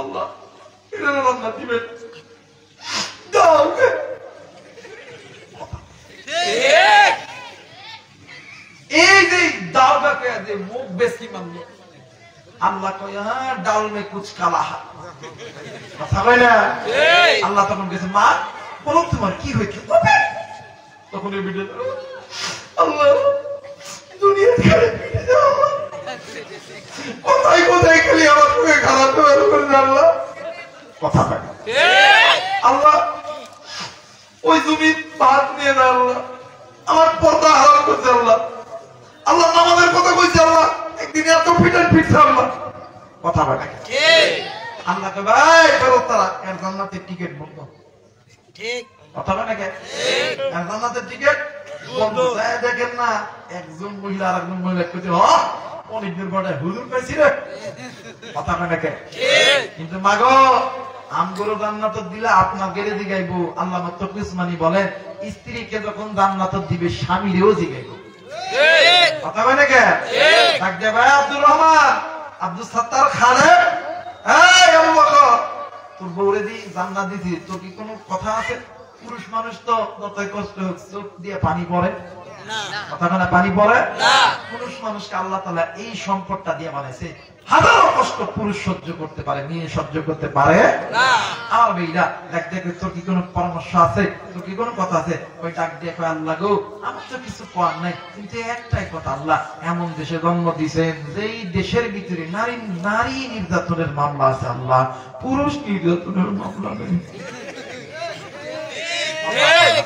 আল্লাহ এটা জান্নাত দিবেন, দাও। এই যে দাও যে মুখ বেশি মানল, আল্লাহ কয় হ্যাঁ ডাল মে কুছ কালা। কথা কয় না? আল্লাহ তখন গেছে, মা বলো তোমার কি হয়েছে? তখন এই ভিডিও, আল্লাহ দুনিয়ার কোথায় কোথায় খালি আমার সঙ্গে খারাপ ব্যবহার করেন আল্লাহ। কথা কয় আল্লাহ ওই জমি ভাত নিয়ে না আল্লাহ, আমার পর্দা হারাম করছে আল্লাহ, আল্লাহ নামাজের কথা কইছে আল্লাহ, একদিন এত পিটান পিটছে আল্লাহ, কথা বলে আল্লাহকে ভাই ফেরত তারা এর জান্নাতের টিকিট বন্ধ, ঠিক কথা বলে নাকি? এর জান্নাতের টিকিট বন্ধ। দেখেন না একজন মহিলা আর একজন মহিলা কইছে অনেকদিন পরে হুজুর পাইছি রে, কথা বলে নাকি? কিন্তু মাগো আমগুলো জান্নাত দিলে আপনার গেড়ে জিগাইবো। আল্লামা তকলিস মানি বলেন স্ত্রীকে যখন জান্নাত দিবে স্বামীরেও জিগাইবো, কথা বলে নাকি? ডাক দে ভাই আব্দুর রহমান, আব্দুল সাত্তার খানে, এই আবু বকর তোর বউরে দি জান্নাত দিছি, তোর কি কোনো কথা আছে? পুরুষ মানুষ তো যতই কষ্ট হোক চোখ দিয়ে পানি পড়ে না, কথা বলে পানি পড়ে না। পুরুষ মানুষকে আল্লাহ তাআলা এই সম্পদটা দিয়ে বানাইছে, হাজারো কষ্ট পুরুষ সহ্য করতে পারে, মেয়ে সহ্য করতে পারে না। আমার মেয়েরা দেখ দেখ তোর কি কোনো পরামর্শ আছে, তোর কি কোনো কথা আছে? ওই ডাক দিয়ে কয় আল্লাহ গো আমার তো কিছু করার নাই, কিন্তু একটাই কথা আল্লাহ, এমন দেশে জন্ম দিয়েছেন যেই দেশের ভিতরে নারী নারী নির্যাতনের মামলা আছে আল্লাহ, পুরুষ নির্যাতনের মামলা নেই।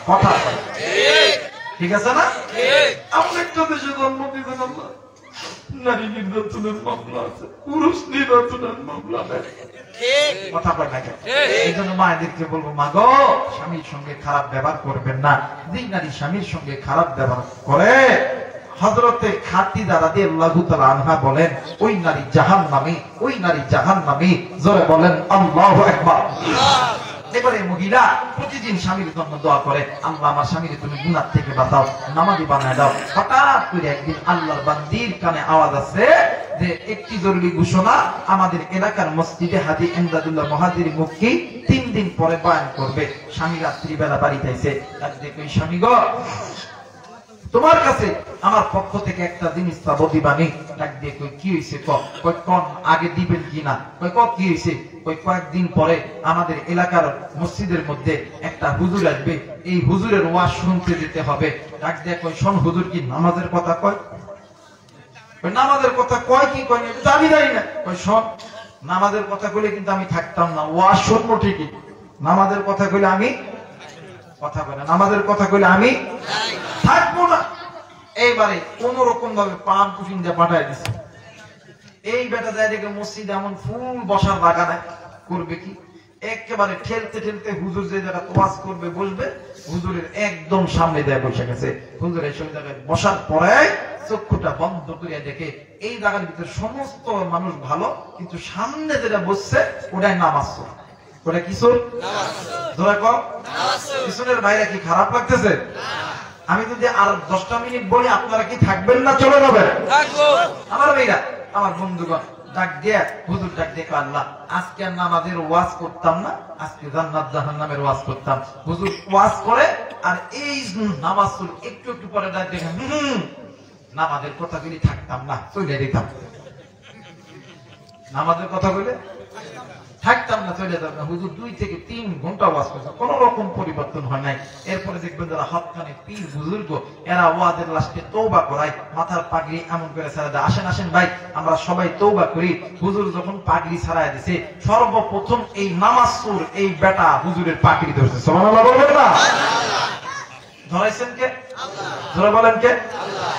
কথা ঠিক আছে না? এমন একটা দেশে জন্ম দিয়েছেন আল্লাহ, নারী নির্যাতনের মামলা আছে, পুরুষ নির্যাতনের মামলা নেই। কথা বলে না? এই জন্য মায়েদেরকে বলবো মা গো স্বামীর সঙ্গে খারাপ ব্যবহার করবেন না। যে নারী স্বামীর সঙ্গে খারাপ ব্যবহার করে হযরতে খাদিজা রাদিয়াল্লাহু তাআলা আনহা বলেন ওই নারী জাহান্নামী, ওই নারী জাহান্নামী। জোরে বলেন আল্লাহু আকবার। এবারে মহিলা প্রতিদিন স্বামীর জন্য দোয়া করে আল্লাহ আমার স্বামীকে তুমি গুনাহ থেকে বাঁচাও, নামাজি বানায় দাও। হঠাৎ করে একদিন আল্লাহর বান্দির কানে আওয়াজ আছে যে একটি জরুরি ঘোষণা, আমাদের এলাকার মসজিদে হাজী ইমদাদুল্লাহ মুহাজির মুফতি 3 দিন পরে বয়ান করবে। স্বামী রাত্রিবেলা বাড়িতে আইছে, তার দেখো স্বামী গো তোমার কাছে আমার পক্ষ থেকে একটা জিনিস চাবো দিবানি। ডাক দিয়ে কই কি হইছে? কই কোন আগে দিবেন কিনা? কই কি হইছে? কই কয়েকদিন পরে আমাদের এলাকার মসজিদের মধ্যে একটা হুজুর আসবে, এই হুজুরের ওয়াজ শুনতে যেতে হবে। ডাক দিয়ে কই শোন হুজুর কি নামাজের কথা কয়? কই নামাজের কথা কয় কি কয় না আমি জানি না। কই শোন নামাজের কথা কইলে কিন্তু আমি থাকতাম না, ওয়াজ শুনবো ঠিকই, নামাজের কথা কইলে আমি কথা কই না, নামাজের কথা কইলে আমি থাকবো না। এইবারে কোন রকম ভাবে পান কুফিন দিয়ে পাঠাই দিছে। এই বেটা যায় দেখে মসজিদে এমন ফুল বসার জায়গা নাই, করবে কি? একেবারে ঠেলতে ঠেলতে হুজুর যে জায়গা ওয়াজ করবে বসবে, হুজুরের একদম সামনে দেয় বসে গেছে। হুজুরের সেই জায়গায় বসার পরে চক্ষুটা বন্ধ করিয়া দেখে এই জায়গার ভিতরে সমস্ত মানুষ ভালো, কিন্তু সামনে যেটা বসছে ওটাই নামাজ। ওটা কি সুর? ধরে কম পিছনের বাইরে কি খারাপ লাগতেছে? আমি যদি আর 10টা মিনিট বলি আপনারা কি থাকবেন না চলে যাবেন? আমার মেয়েরা আমার বন্ধুগণ ডাক দিয়ে হুজুর ডাক দিয়ে আল্লাহ আজকে নামাজের ওয়াজ করতাম না, আজকে জান্নাত জাহান্নামের ওয়াজ করতাম। হুজুর ওয়াজ করে আর এই নামাজ একটু একটু পরে ডাক দিয়ে নামাজের কথা বলি থাকতাম না, চলে যেতাম। নামাজের কথা বলে থাকতাম না, চলে যাবে না। হুজুর 2 থেকে 3 ঘন্টা ওয়াজ করছে, কোন রকম পরিবর্তন হয় নাই। এরপরে দেখবেন যারা হকানি পীর বুজুর্গ এরা ওয়াজের লাস্টে তওবা করায়, মাথার পাগড়ি এমন করে ছাড়া দেয়। আসেন আসেন ভাই আমরা সবাই তওবা করি। হুজুর যখন পাগড়ি ছাড়ায় দিছে সর্বপ্রথম এই নামাজ সুর এই বেটা হুজুরের পাগড়ি ধরছে। সুবহানাল্লাহ বলবেন না? ধরাইছেন কে? আল্লাহ। ধরে বলেন কে? আল্লাহ।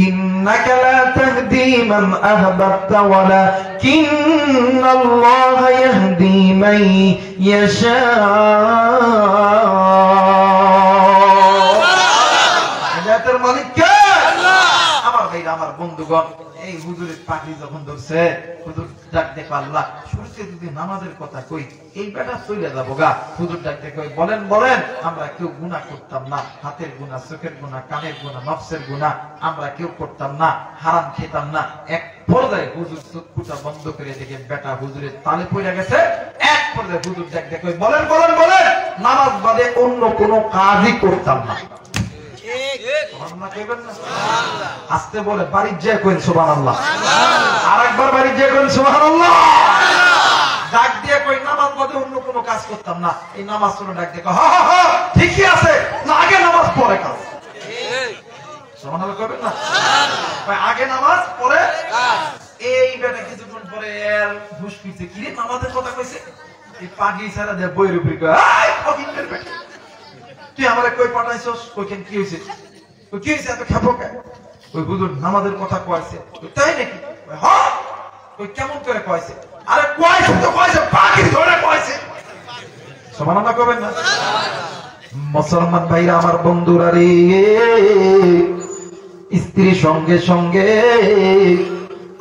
ইন্নাকা লা তাহদি মান আহবাবতা ওয়ালাকিন্নাল্লাহা ইয়াহদি মান ইয়াশা। হিদায়াতের মালিক কে? আল্লাহ। আমার ভাইরা আমার বন্ধুগণ এই হুজুরের পাগড়ি যখন ধরছে হুজুর ডাক দেখো আল্লাহ শুরুতে যদি নামাজের কথা কই এই বেটা চলে যাবো গা। হুজুর ডাক দেখো বলেন বলেন আমরা কেউ গুনাহ করতাম না, হাতের গুনাহ, চোখের গুনাহ, কানের গুনাহ, নফসের গুনাহ আমরা কেউ করতাম না, হারাম খেতাম না। এক পর্যায়ে হুজুর চক্ষুটা বন্ধ করে দেখে বেটা হুজুরের তালে পড়ে গেছে। এক পর্যায়ে হুজুর ডাক দেখো বলেন বলেন বলেন নামাজ বাদে অন্য কোনো কাজই করতাম না। আসতে বলে বাড়ির যে কইন সুবহানাল্লাহ, আর একবার বাড়ির যে কইন সুবহানাল্লাহ। ডাক দিয়ে কই নামাজ বাদে অন্য কোনো কাজ করতাম না। এই নামাজ শুনে ডাক দিয়ে হা হা হা ঠিকই আছে, না আগে নামাজ পরে কাজ। সুবহানাল্লাহ কইবেন না? আগে নামাজ পরে কাজ। এই বেটা কিছুক্ষণ পরে এর হুশ ফিরছে, কি রে নামাজের কথা কইছে? এই পাগড়ি ছাড়া দে বইয়ের উপরে কই এই ফকিনের বেটা তুই আমারে কই পাঠাইছস? কইকেন কি হইছে? কি হয়েছে এত খাবো কে? ওই হুজুর নামাজের কথা কয়েছে। তাই নাকি? হ্যাঁ। ওই কেমন করে কয়েছে? আরে কয়েছে তো কয়েছে, পাখি ধরে কয়েছে। সুবহানাল্লাহ কবেন না? মুসলমান ভাইরা আমার, বন্ধুরা রে, স্ত্রী সঙ্গে সঙ্গে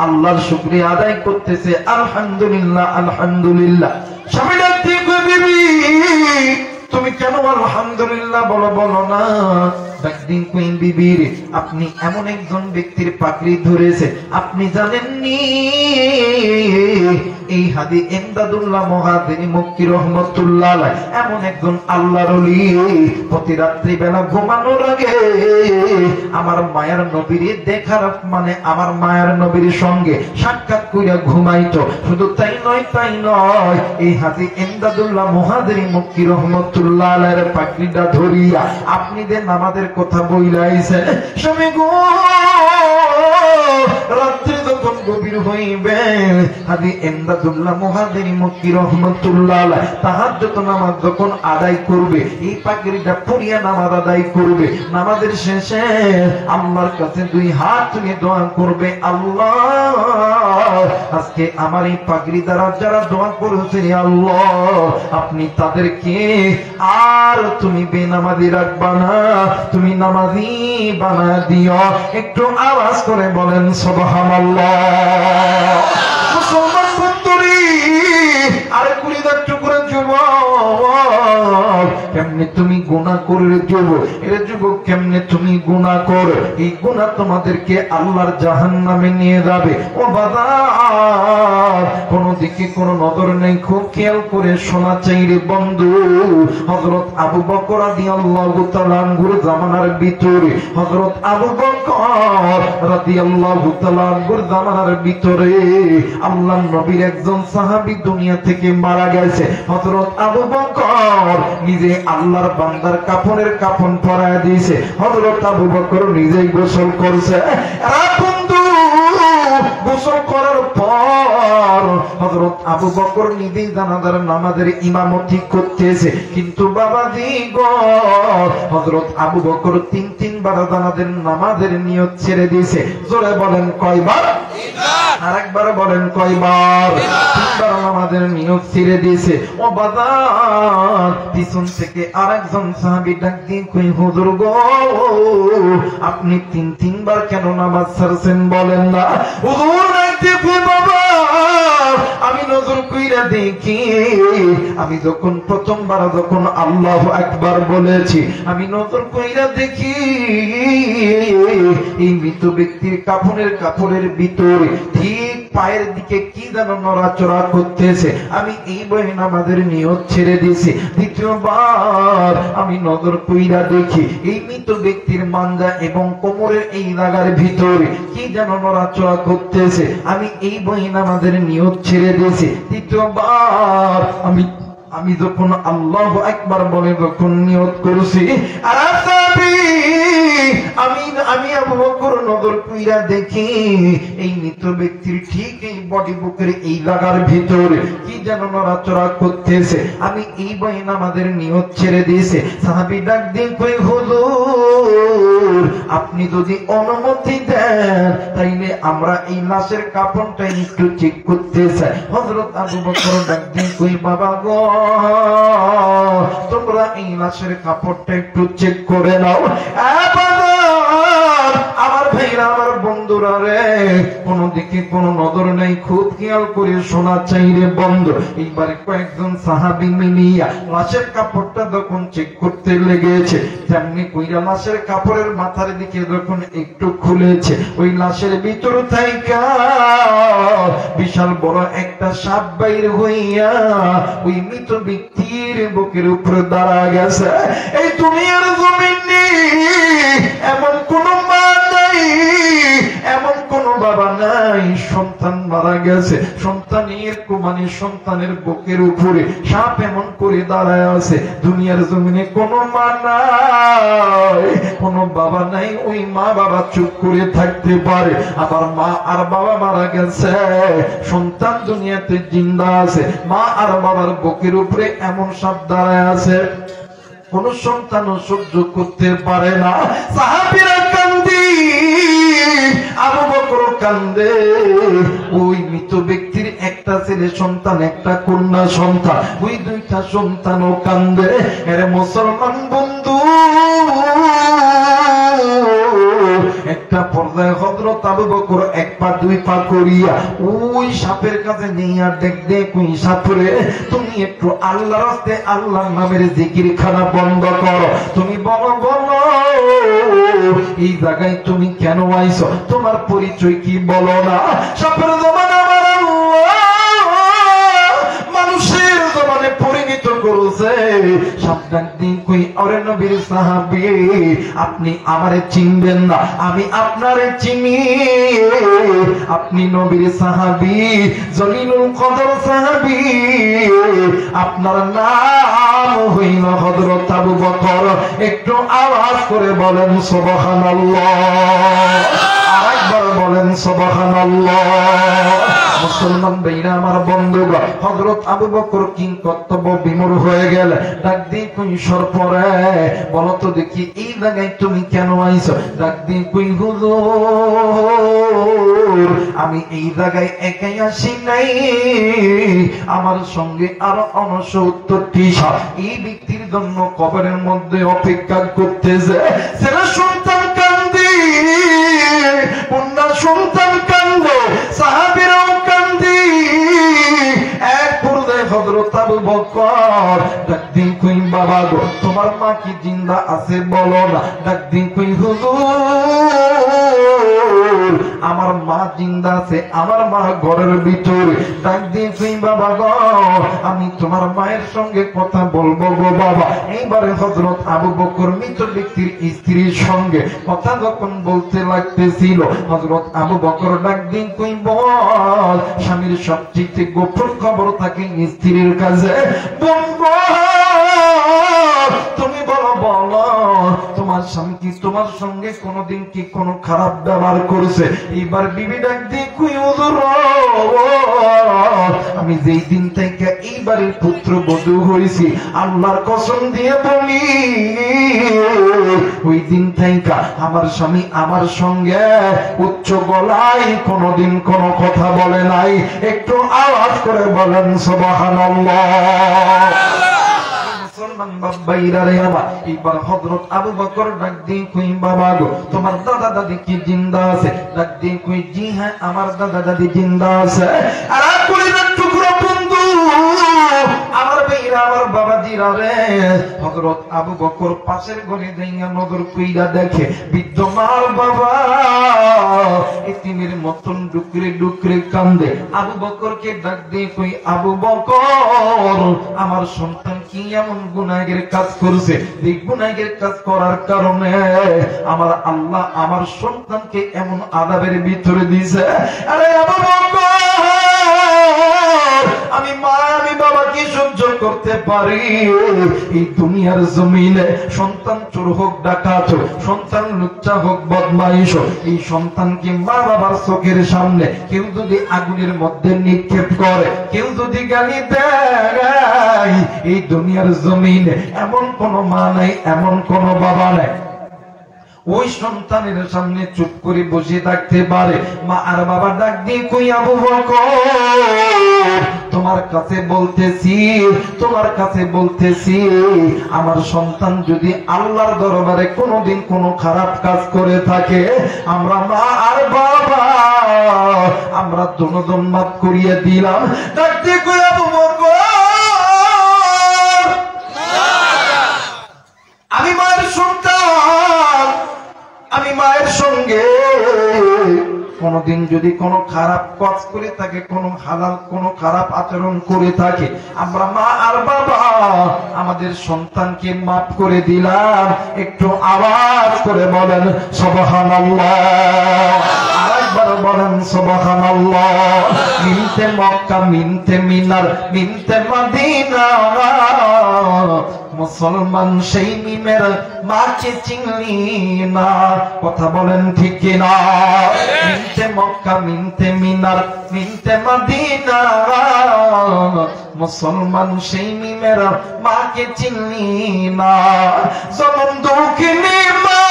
আল্লাহর শুকরিয়া আদায় করতেছে, আলহামদুলিল্লাহ আলহামদুলিল্লাহ। স্বামী ডাকতে কই, বিবি তুমি কেন আলহামদুলিল্লাহ বলো না? একদিন কইন, বিবি রে, আপনি এমন একজন ব্যক্তির পাকড়ি ধরেছে আপনি জানেননি। এই হাদি ইমদাদুল্লাহ মুহাদ্দিনী মক্কি রহমাতুল্লাহ আলাইহি এমন একজন আল্লাহর ওলি, প্রতি রাত্রি বেলা ঘুমানোর আগে আমার মায়ের নবীর দেখার মানে আমার মায়ের নবীর সঙ্গে সাক্ষাৎ কইরা ঘুমাইতো। শুধু তাই নয়, এই হাদি ইমদাদুল্লাহ মুহাদ্দিনী মক্কি রহমাতুল্লাহ আলাইহির পাকড়িটা ধরিয়া আপনি যে নামাজের কথা বইলাইছে, স্বামী গো রাত্রি যখন গভীর হইবে হাদি ইমদাদুল্লাহ মুহাদ্দিনী মক্কি রহমাতুল্লাহ আলাইহি তাহাজ্জুদ নামাজ যখন আদায় করবে, এই পাগড়িটা পরিয়া নামাজ আদায় করবে। নামাজের শেষে আল্লাহর কাছে দুই হাত তুলে দোয়া করবে, আল্লাহ আজকে আমার এই পাগড়ি দ্বারা যারা দোয়া করেছে আল্লাহ আপনি তাদেরকে আর তুমি বেনামাজি রাখবা না, তুমি নামাজি বানা দিও। একটু আওয়াজ করে বলেন সুবহানাল্লাহ। মুসলমান বন্ধুরি, আরে কুড়িদার টুকরা যুবক, কেমনে তুমি গুনাহ করে যুবক, এর যুবক কেমনে তুমি গুনাহ করো, এই গুনাহ তোমাদেরকে আল্লাহর জাহান্নামে নিয়ে যাবে। ও বাজার, কোন দিকে কোন নজর নেই, খুব খেয়াল করে শোনা চাই রে বন্ধু। হযরত আবু বকর রাদিয়াল্লাহু তাআলা আনহুর জামানার ভিতরে, হযরত আবু বকর রাদিয়াল্লাহু তাআলা আনহুর জামানার ভিতরে আল্লাহর নবীর একজন সাহাবী দুনিয়া থেকে মারা গেছে। হযরত আবু বকর নিজে আল্লাহর বান্দার কাফনের কাফন পরায় দিয়েছে, হযরত আবু বকর নিজেই গোসল করছে। বন্ধু, গোসল করার পর হযরত আবু বকর নিজেই জানাজার নামাজের ইমামতি করতেছে। কিন্তু বাবাজি গো, হযরত আবু বকর তিনবার জানাজার নামাজের নিয়ত ছেড়ে দিয়েছে। জোরে বলেন কয়বার? আরেকবার বলেন কয়বার? তিনবার নামাজের নিয়ত ছেড়ে দিয়েছে। ও বাজার, পিছন থেকে আরেকজন সাহাবী ডাক দিয়ে কই, হুজুর গো আপনি তিনবার কেন নামাজ ছাড়ছেন বলেন না? হুজুর ডাকতে কই, বাবা আমি নজর কইরা দেখি, আমি যখন প্রথমবার যখন আল্লাহু আকবার বলেছি, আমি নজর কইরা দেখি এই মৃত ব্যক্তির কাপড়ের ভিতরে ঠিক পায়ের দিকে কি যেন নড়াচড়া করতেছে। আমি এই বই নামাজের নিয়ত ছেড়ে দিয়েছি। দ্বিতীয়বার আমি নজর কইরা দেখি এই মৃত ব্যক্তির মাঞ্জা এবং কোমরের এই জায়গার ভিতরে কি যেন নড়াচড়া করতেছে। আমি এই বই নামাজের নিয়ত ছেড়ে দিয়েছি। তৃতীয়বার আমি যখন আল্লাহু আকবার বলে যখন নিয়ত করছি, আর আমি আবু বকর নজর কইরা দেখি এই মৃত ব্যক্তির ঠিক এই বডি বুকের এই লাগার ভিতরে কি যেন নড়াচড়া করতেছে। আমি এই বই নামাজের নিয়ত ছেড়ে দিয়েছে। সাহাবী ডাক দিয়ে কই, হুজুর আপনি যদি অনুমতি দেন তাইলে আমরা এই লাশের কাফনটা একটু চেক করতে চাই। হযরত আবু বকর ডাক দিয়ে কই, বাবা গো তোমরা এই লাশের কাপড়টা একটু চেক করে নাও। আমার ভাইরা, আমার বন্ধুরা রে, কোন দিকে কোন নজর নেই, খুব খেয়াল করে শোনা চাই রে বন্ধু। এইবারে কয়েকজন সাহাবী মিলিয়া লাশের কাপড়টা যখন চেক করতে লেগেছে, তেমনি কইরা লাশের কাপড়ের মাথার দিকে যখন একটু খুলেছে, ওই লাশের ভিতর থাইকা বিশাল বড় একটা সাপ বাইর হইয়া ওই মৃত ব্যক্তির বুকের উপরে দাঁড়া গেছে। এই দুনিয়ার জমিনে এমন কোন মা নাই, এমন কোন বাবা নাই, সন্তান মারা গেছে, সন্তানের কোমানে সন্তানের বুকের উপরে সাপ এমন করে দাঁড়ায় আছে। দুনিয়ার জমিনে কোন মা নাই, কোন বাবা নাই, ওই মা বাবা চুপ করে থাকতে পারে। আবার মা আর বাবা মারা গেছে, সন্তান দুনিয়াতে জিন্দা আছে, মা আর বাবার বুকের উপরে এমন সাপ দাঁড়ায় আছে, কোন সন্তানও সহ্য করতে পারে না। সাহাবীরা আবু বকর কান্দে। ওই মৃত ব্যক্তির একটা ছেলে সন্তান, একটা কন্যা সন্তান, ওই দুইটা সন্তানও কান্দে। এর মুসলমান বন্ধু, একটা পর্যায়ে হযরত আবু বকর এক পা দুই পা করিয়া ওই সাপের কাছে নিয়ে দেখ ওই সাপরে, তুমি একটু আল্লাহর রাস্তে আল্লাহর নামের জিকির খানা বন্ধ করো। তুমি বলো এই জায়গায় তুমি কেন আইছো, তোমার পরিচয় কি বলো না। সাপের জবান আমার মানুষের জবানে পরিণত করছে। সাবধান দিন কই ওরে নবীর সাহাবী, আপনি আমারে চিনবেন না, আমি আপনারে চিনি। আপনি নবীর সাহাবী, জলিলুল কদর সাহাবী, আপনার নাম হইল হযরত আবু বকর। একটু আওয়াজ করে বলেন সুবহানাল্লাহ, আরেকবার বলেন সুবহানাল্লাহ। মুসলমান ভাইরা আমার বন্ধুগণ, হযরত আবু বকর কিং কর্তব্য বিমূঢ় হয়ে গেল। ডাক দিয়ে কই সরপরে, বলো তো দেখি এই জায়গায় তুমি কেন আইছো। ডাক দিয়ে কই হুজুর, আমি এই জায়গায় একাই আসি নাই, আমার সঙ্গে আরো 69টি সাপ এই ব্যক্তির জন্য কবরের মধ্যে অপেক্ষা করতেছে। ছেলে সন্তান কান্দি, কন্যা সন্তান কান্দে, সাহাবীরাও কান্দি। এক পর্যায়ে হযরত আবু বকর ডাক দিন কই বাবা গো, তোমার মা কি জিন্দা আছে বলো না। ডাক দিন কই হুজুর, আমার মা জিন্দা আছে, আমার মা ঘরের ভিতরে। ডাক দিন কই বাবা গো, আমি তোমার মায়ের সঙ্গে কথা বলবো গো বাবা। এইবারে হযরত আবু বকর মৃত ব্যক্তির স্ত্রীর সঙ্গে কথা যখন বলতে লাগতেছিল, হযরত আবু বকর ডাক দিন কই বল, স্বামীর সবচেয়ে গোপন খবর থাকে স্ত্রীর কাছে। তুমি বলো বলো, তোমার স্বামী কি তোমার সঙ্গে কোনদিন কি কোনো খারাপ ব্যবহার করেছে? এবার বিবি ডাক দিয়ে কই হুজুর, আমি যেই দিন থেকে এইবারের পুত্র বধূ হয়েছি, আল্লাহর কসম দিয়ে বলি, ওই দিন থেকে আমার স্বামী আমার সঙ্গে উচ্চ গলায় কোনদিন কোনো কথা বলে নাই। একটু আওয়াজ করে বলেন সুবহানাল্লাহ। মুসলমান বাবাইরা রে আমার, এবার হযরত আবু বকর ডাক দিয়ে কই বাবা গো, তোমার দাদা দাদি কি জিন্দা আছে? ডাক দিয়ে কই জি হ্যাঁ, আমার দাদা দাদি জিন্দা আছে। আর কলিজার টুকরো বন্ধু আমার ভাইরা, আমার বাবাজিরা রে, হযরত আবু বকর পাশের ঘরে যাইয়া নজর কইরা দেখে বৃদ্ধ মার বাবা এতিমের মতন ডুকরে ডুকরে কান্দে। আবু বকরকে ডাক দিয়ে কই আবু বকর, আমার সন্তান কি এমন গুনাহের কাজ করছে, এই গুনাহের কাজ করার কারণে আমার আল্লাহ আমার সন্তানকে এমন আযাবের ভিতরে দিয়েছে। আরে আবু বকর, আমি মা আমি বাবা কি সহ্য করতে পারি? এই দুনিয়ার জমিনে সন্তান চোর হোক, ডাকাত হোক, সন্তান লুচ্চা হোক, বদমাইশ হোক, এই সন্তানকে মা বাবার চোখের সামনে কেউ যদি আগুনের মধ্যে নিক্ষেপ করে, কেউ যদি গালি দেয়, এই দুনিয়ার জমিনে এমন কোন মা নাই, এমন কোন বাবা নাই ওই সন্তানের সামনে চুপ করে বসে থাকতে পারে। মা আর বাবা ডাক দিয়ে কই আবু বকর, তোমার কাছে বলতেছি, তোমার কাছে বলতেছি, আমার সন্তান যদি আল্লাহর দরবারে কোনোদিন কোনো খারাপ কাজ করে থাকে, আমরা মা আর বাবা আমরা দুজন মাফ করিয়ে দিলাম। ডাক দিয়ে কই আবু বকর, আমি মায়ের সন্তান, আমি মায়ের সঙ্গে কোনদিন যদি কোনো খারাপ কাজ করে থাকে, কোনো হালাল কোনো খারাপ আচরণ করে থাকে, আমরা মা আর বাবা আমাদের সন্তানকে মাফ করে দিলাম। একটু আওয়াজ করে বলেন সুবহানাল্লাহ, আরেকবার বলেন সুবহানাল্লাহ। মিনতে মক্কা, মিনতে মিনার, মিনতে মদিনা, মুসলমান সেই মিমের মাকে চিনলি না, কথা বলেন ঠিক কিনা? মিনতে মক্কা, মিনতে মিনার, মিনতে মদিনা, মুসলমান সেই মিমের মাকে চিনলি না। জনম দুঃখিনী মা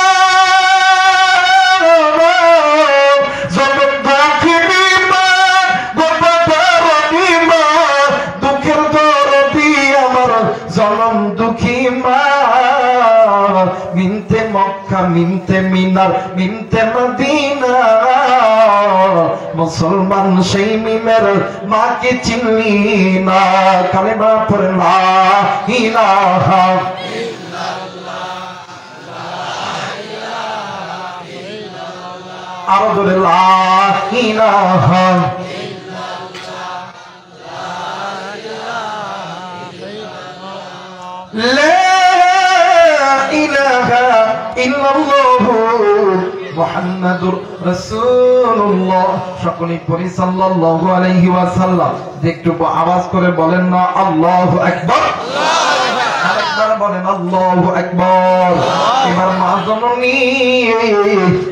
মক্কা মিনতে মিনার মিনতে মদিনা মুসলমান সেই মিমের মাকে চিনলি না কালেমা পড়ে লা ইলাহা আরো বলে লা ইলাহা লা ইলাহা ইল্লাল্লাহু মুহাম্মাদুর রাসূলুল্লাহ সকলেই পড়ি সাল্লাল্লাহু আলাইহি ওয়াসাল্লাম। একটু আওয়াজ করে বলেন না আল্লাহু আকবার। আরেকবার বলেন আল্লাহু আকবার। এবার মা জননী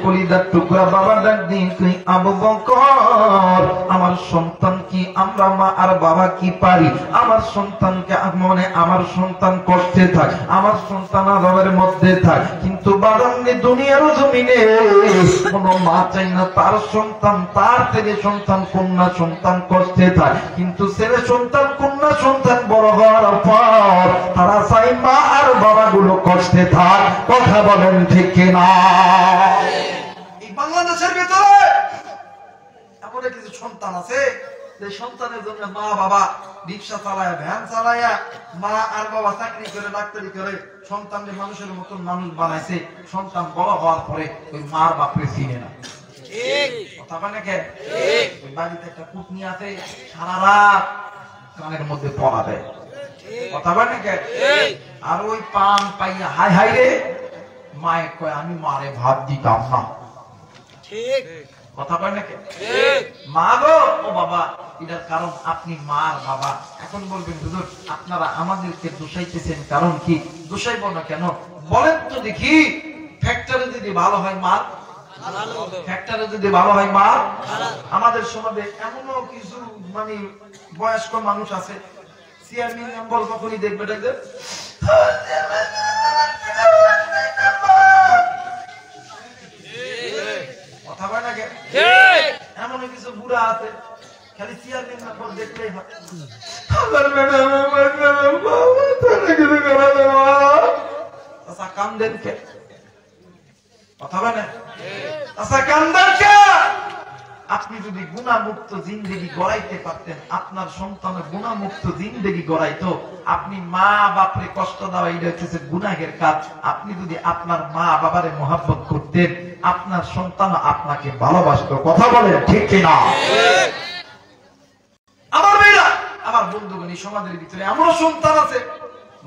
কলিজার টুকরা বাবা ডাক দিয়ে তুই আবু বকর আমার সন্তান কি আমরা মা আর বাবা কি পারি আমার সন্তানকে মনে আমার সন্তান কষ্টে থাক আমার সন্তান আযাবের মধ্যে থাক কিন্তু বাদামনি দুনিয়ার জমিনে কোন মা চাই না তার সন্তান তার থেকে সন্তান কন্যা সন্তান কষ্টে থাক কিন্তু ছেলে সন্তান কন্যা সন্তান বড় হওয়ার পর তারা চাই মা আর বাবা গুলো কষ্টে থাক কথা বলেন ঠিক কিনা এই বাংলাদেশের ভিতরে এমন কিছু সন্তান আছে যে সন্তানের জন্য মা বাবা রিক্সা চালায় ভ্যান চালায় মা আর বাবা চাকরি করে ডাক্তারি করে সন্তানদের মানুষের মতন মানুষ বানাইছে সন্তান বড় হওয়ার পরে ওই মার বাপরে চিনে না কথা বলে কে ওই বাড়িতে একটা কুটনি আছে সারা রাত কানের মধ্যে পড়া দেয় কথা বলে কে আর ওই পান পাইয়া হাই হাই রে মায়ে কয় আমি মারে ভাত দিতাম না কথা বলে কে মা গো ও বাবা এটার কারণ আপনি মার বাবা এখন বলবেন হুজুর আপনারা আমাদেরকে দোষাইতেছেন কারণ কি দোষাইব না কেন বলেন তো দেখি ফ্যাক্টরি যদি ভালো হয় মার ফ্যাক্টরি যদি ভালো হয় মার আমাদের সমাজে এমনও কিছু মানে বয়স্ক মানুষ আছে চেয়ারম্যান মেম্বার কখনই দেখবে দেখবে কথা বলে না কে এমন কিছু বুড়া আছে খালি চেয়ারম্যান মেম্বার দেখলেই হয় আচ্ছা কান্দেন কে কথা বলে আচ্ছা কান্দেন কে আপনি যদি গুনাহমুক্ত জিন্দেগি গড়াইতে পারতেন আপনার সন্তান গুনাহমুক্ত জিন্দেগি গড়াইতো আপনি মা বাপরে কষ্ট দেওয়া এটা হচ্ছে গুনাহের কাজ আপনি যদি আপনার মা বাবারে মহব্বত করতেন আপনার সন্তান আপনাকে ভালোবাসতো কথা বলেন ঠিক কিনা আমার মেয়েরা আমার বন্ধুগণ এই সমাজের ভিতরে এমন সন্তান আছে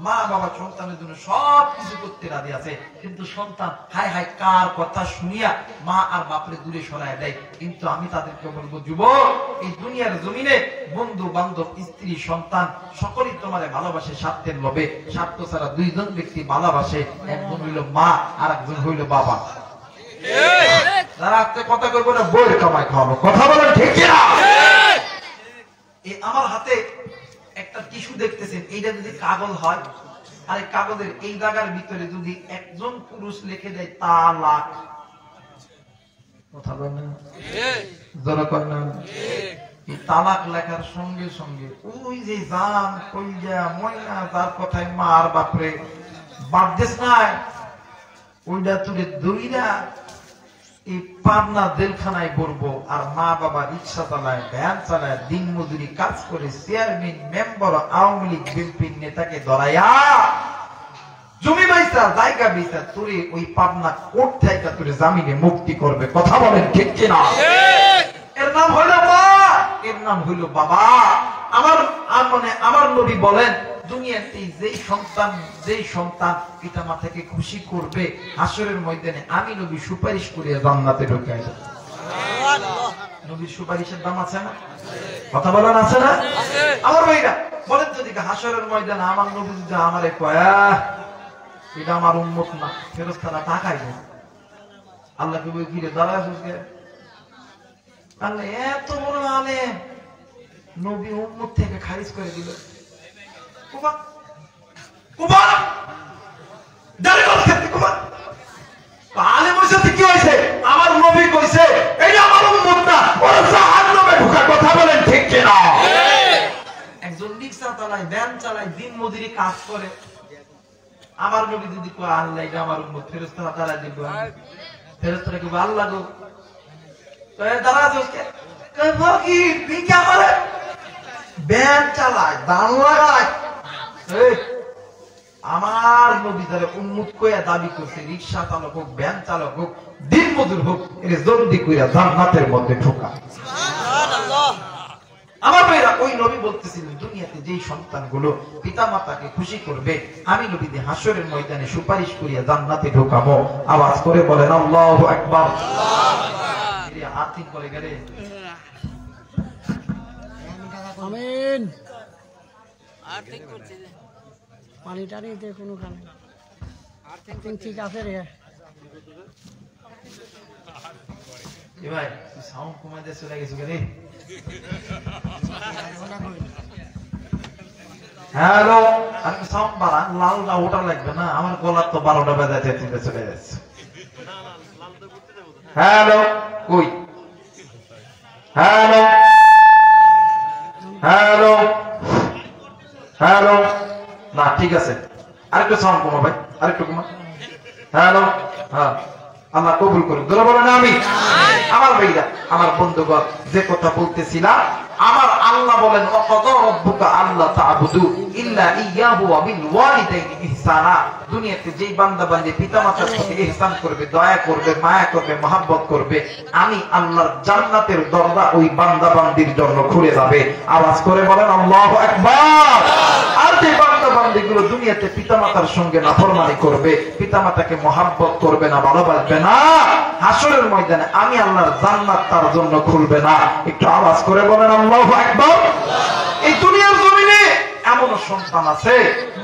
মা বাবা সন্তানের জন্য সব কিছু করতে রাজি আছে কিন্তু সন্তান হাই হাই কার কথা শুনিয়া মা আর বাপরে দূরে সরায় দেয় কিন্তু আমি তাদেরকে বলবো যুবক এই দুনিয়ার জমিনে বন্ধু বান্ধব স্ত্রী সন্তান সকলেই তোমারে ভালোবাসে স্বার্থের লোভে স্বার্থ ছাড়া দুইজন ব্যক্তি ভালোবাসে একজন হইল মা আর একজন হইল বাবা যারা আজকে কথা কইব না বইয়ের কামাই খাওয়াবো কথা বলেন ঠিক কিনা আমার হাতে একটা টিস্যু দেখতেছেন এইটা যদি কাগজ হয় আর এই কাগজের এই জায়গার ভিতরে যদি একজন পুরুষ লিখে দেয় তালাক কথা বলেন জোরে করেন এই তালাক লেখার সঙ্গে সঙ্গে ওই যে জান কইজা ময়না তার কথায় মা আর বাপরে বাদ দেশ নাই ওইটা তুলে দইরা এই পাবনা জেলখানায় পড়বো আর মা বাবা রিক্সা চালায় ভ্যান চালায় দিন মজুরি কাজ করে চেয়ারম্যান মেম্বার আওয়ামী লীগ বিএনপির নেতাকে ধরাইয়া জমি বাইসা জায়গা বেচা তোরে ওই পাবনা কোর্ট থেকে তোরে জামিনে মুক্তি করবে কথা বলেন ঠিক কিনা এর নাম হইল মা এর নাম হইল বাবা আমার নবী বলেন দুনিয়াতে যেই সন্তান পিতা মাতাকে খুশি করবে হাসরের ময়দানে আমি নবী সুপারিশ করে জান্নাতে ঢুকাই দেব নবীর সুপারিশের দাম আছে না কথা বলেন আছে না আমার ভাইরা বলেন তো দিকে হাসরের ময়দানে আমার নবী যদি আমারে কয় এটা আমার উম্মত না ফেরেশতারা টাকাই দেয় আল্লাহ কি বলে কি রে দাঁড়ায় বুঝবে আল্লাহ এত বড় আলেম নবী উম্মত থেকে খারিজ করে দিল আমার নবী কইছে এটা আমার উম্মত না ওরা জাহান্নামে ঢোকা কথা বলেন ঠিক কিনা একজন রিকশা চালায় ভ্যান চালায় দিন মজুরি কাজ করে আমার নবী যদি কয় আল্লাহ এটা আমার উম্মত, ফেরেশতারা তারা দিব, ফেরেশতারা কি আল্লাহ গো দাঁড়া আজকে ফকির তুই কি আমার ব্যান চালায় দান লাগায়? আমার নবী যারা উম্মত কইয়া দাবি করছে, রিক্সা চালক হোক, ভ্যান চালক হোক, দিন মজুর হোক, এর জলদি কইরা জান্নাতের মধ্যে ঢোকা। আমার ভাইরা, ওই নবী বলতেছিলেন দুনিয়াতে যেই সন্তানগুলো পিতা মাতাকে খুশি করবে, আমি নবী দিয়ে হাসরের ময়দানে সুপারিশ করিয়া জান্নাতে ঢোকাবো। আওয়াজ করে বলেন আল্লাহু আকবার। আতিক বলে গেলে আমিন। পানিটা নিতে কোনো কারণে ঠিক আছে রে ভাই, সাউন্ড কমাই দিয়ে চলে গেছো রে। হ্যালো, আমি সাউন্ড বাড়া, লালটা ওটা লাগবে না, আমার গলার তো 12টা বাজাতে তিনটে চলে যাচ্ছে। হ্যালো কই, হ্যালো হ্যালো হ্যালো, না ঠিক আছে, আরেকটু সাউন্ড কমা ভাই, আরেকটু কমা। হ্যালো, হ্যাঁ, আল্লাহ কবুল করুন। ধরে বলেন আমি। আমার ভাইরা, আমার বন্ধুগণ, যে কথা বলতেছিলাম, আমার আল্লাহ বলেন ওয়াকাদা রাব্বুকা আল্লা তা'বুদু ইল্লা ইয়্যাহু ওয়া বিল ওয়ালিদাইনি ইহসানা। দুনিয়াতে যেই বান্দা বান্দী পিতামাতার প্রতি ইহসান করবে, দয়া করবে, মায়া করবে, মহব্বত করবে, আমি আল্লাহর জান্নাতের দরজা ওই বান্দা বান্দীর জন্য খুলে যাবে। আওয়াজ করে বলেন আল্লাহু আকবার। আর যে বান্দা বান্দীগুলো দুনিয়াতে পিতামাতার সঙ্গে নাফরমানি করবে, পিতামাতাকে মহব্বত করবে না, ভালোবাসবে না, হাসরের ময়দানে আমি আল্লাহর জান্নাত তার জন্য খুলবে না। একটু আওয়াজ করে বলেন আল্লাহু আকবার। এই দুনিয়ার জমিনে এমন সন্তান আছে,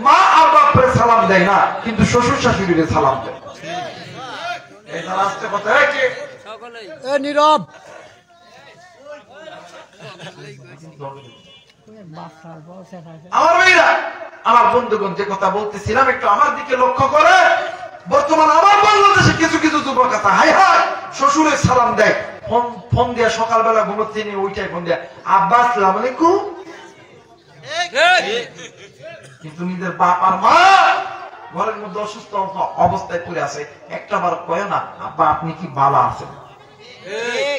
মা আর বাপরে সালাম দেয় না, কিন্তু শ্বশুর শাশুড়িরে সালাম দেয়। এটা রাস্তে কথা কি এ নীরব আমার ভাইরা, আমার বন্ধুগণ, যে কথা বলতেছিলাম একটু আমার দিকে লক্ষ্য করে। বর্তমান আমার বাংলাদেশে কিছু কিছু যুবক আছে, হাই হাই শ্বশুরের সালাম দেয়, ফোন দিয়া সকালবেলা ঘুমোচ্ছে নিয়ে ওইটাই ফোন দিয়া আব্বা আসসালামু আলাইকুম, কিন্তু নিজের বাপ আর মা ঘরের মধ্যে অসুস্থ অবস্থায় পড়ে আছে, একটা বার কয় না আব্বা আপনি কি ভালো আছেন?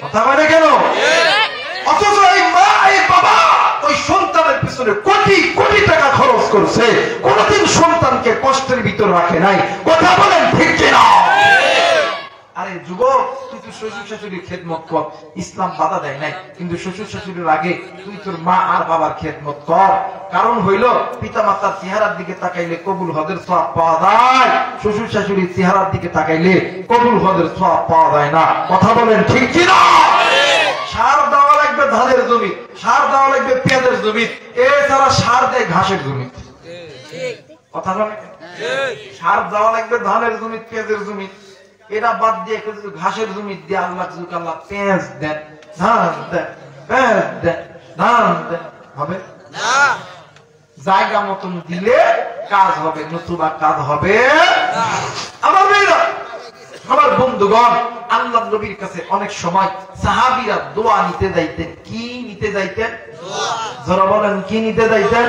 কথা বলে কেন? অথচ এই মা এই বাবা ওই সন্তানের পিছনে কোটি কোটি টাকা খরচ করছে, কোনদিন সন্তানকে কষ্টের ভিতর রাখে নাই। কথা বলেন ঠিক কিনা? আরে যুবক, তুই তো শ্বশুর শাশুড়ির খেদমত কর, ইসলাম বাধা দেয় নাই, কিন্তু শ্বশুর শাশুড়ির আগে তুই তোর মা আর বাবার খেদমত কর। কারণ হইল পিতা মাতার চেহারার দিকে তাকাইলে কবুল হজের সওয়াব পাওয়া যায়, শ্বশুর শাশুড়ির চেহারার দিকে তাকাইলে কবুল হজের সওয়াব পাওয়া যায় না। কথা বলেন ঠিক কিনা? সার দেওয়া লাগবে ধানের জমি, সার দেওয়া লাগবে পেঁয়াজের জমি, এছাড়া সার দেয় ঘাসের জমি। কথা বলেন, সার দেওয়া লাগবে ধানের জমি, পেঁয়াজের জমি, এরা বাদ দিয়ে ঘাসের জমি দিয়ে আল্লাহ আল্লাহ পেঁয়াজ দেন, ধান দেন, পেঁয়াজ দেন, ধান দেন, হবে না। জায়গা মতন দিলে কাজ হবে, নতুবা কাজ হবে আমার মেয়েরা। আমার বন্ধুগণ, আল্লাহ নবীর কাছে অনেক সময় সাহাবীরা দোয়া নিতে যাইতেন। কি নিতে যাইতেন? যারা বলেন কি নিতে যাইতেন?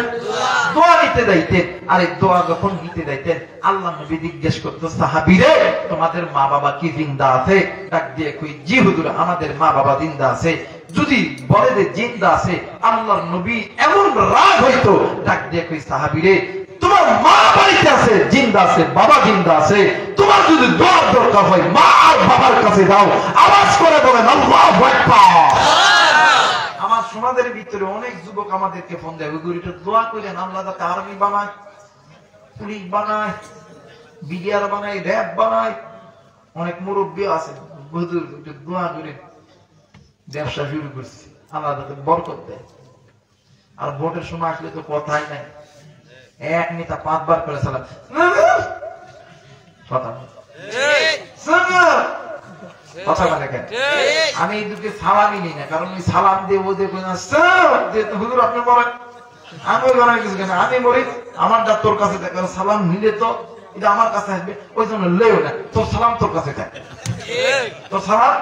দোয়া নিতে যাইতেন। আরে দোয়া যখন নিতে যাইতেন, আল্লাহ নবী জিজ্ঞেস করতো সাহাবীরে তোমাদের মা বাবা কি জিন্দা আছে? ডাক দিয়ে কই জি হুজুর আমাদের মা বাবা জিন্দা আছে। যদি বলে যে জিন্দা আছে, আল্লাহর নবী এমন রাগ হইতো, ডাক দিয়ে কই সাহাবীরে তোমার মা বাড়িতে আছে, জিন্দা আছে, বাবা জিন্দা আছে, তোমার যদি দোয়ার দরকার হয় মা আর বাবার কাছে যাও। আওয়াজ করে বলেন আল্লাহু আকবার। আমার সমাজের ভিতরে অনেক যুবক আমাদেরকে ফোন দেয়, হুজুর একটু দোয়া করেন আল্লাহ যাতে আর্মি বানায়, পুলিশ বানায়, বিডিআর বানায়, র‍্যাব বানায়। অনেক মুরব্বী আছে, হুজুর একটু দোয়া করেন, ব্যবসা শুরু করছি, আল্লাহ যাতে বরকত দেয়। আর ভোটের সময় আসলে তো কথাই নাই, এক নেতা 5 বার করে সালাম, কথা বলে কেন? আমি এই দুটো সালামই নিই না, কারণ ওই সালাম দিয়ে ও দেখো না হুজুর আপনি বলেন, আমি ওই বানাই কিছু কেন, আমি বলি আমারটা তোর কাছে দেখ, সালাম নিলে তো এটা আমার কাছে আসবে, ওই জন্য লেও না, তোর সালাম তোর কাছে থাক, তোর সালাম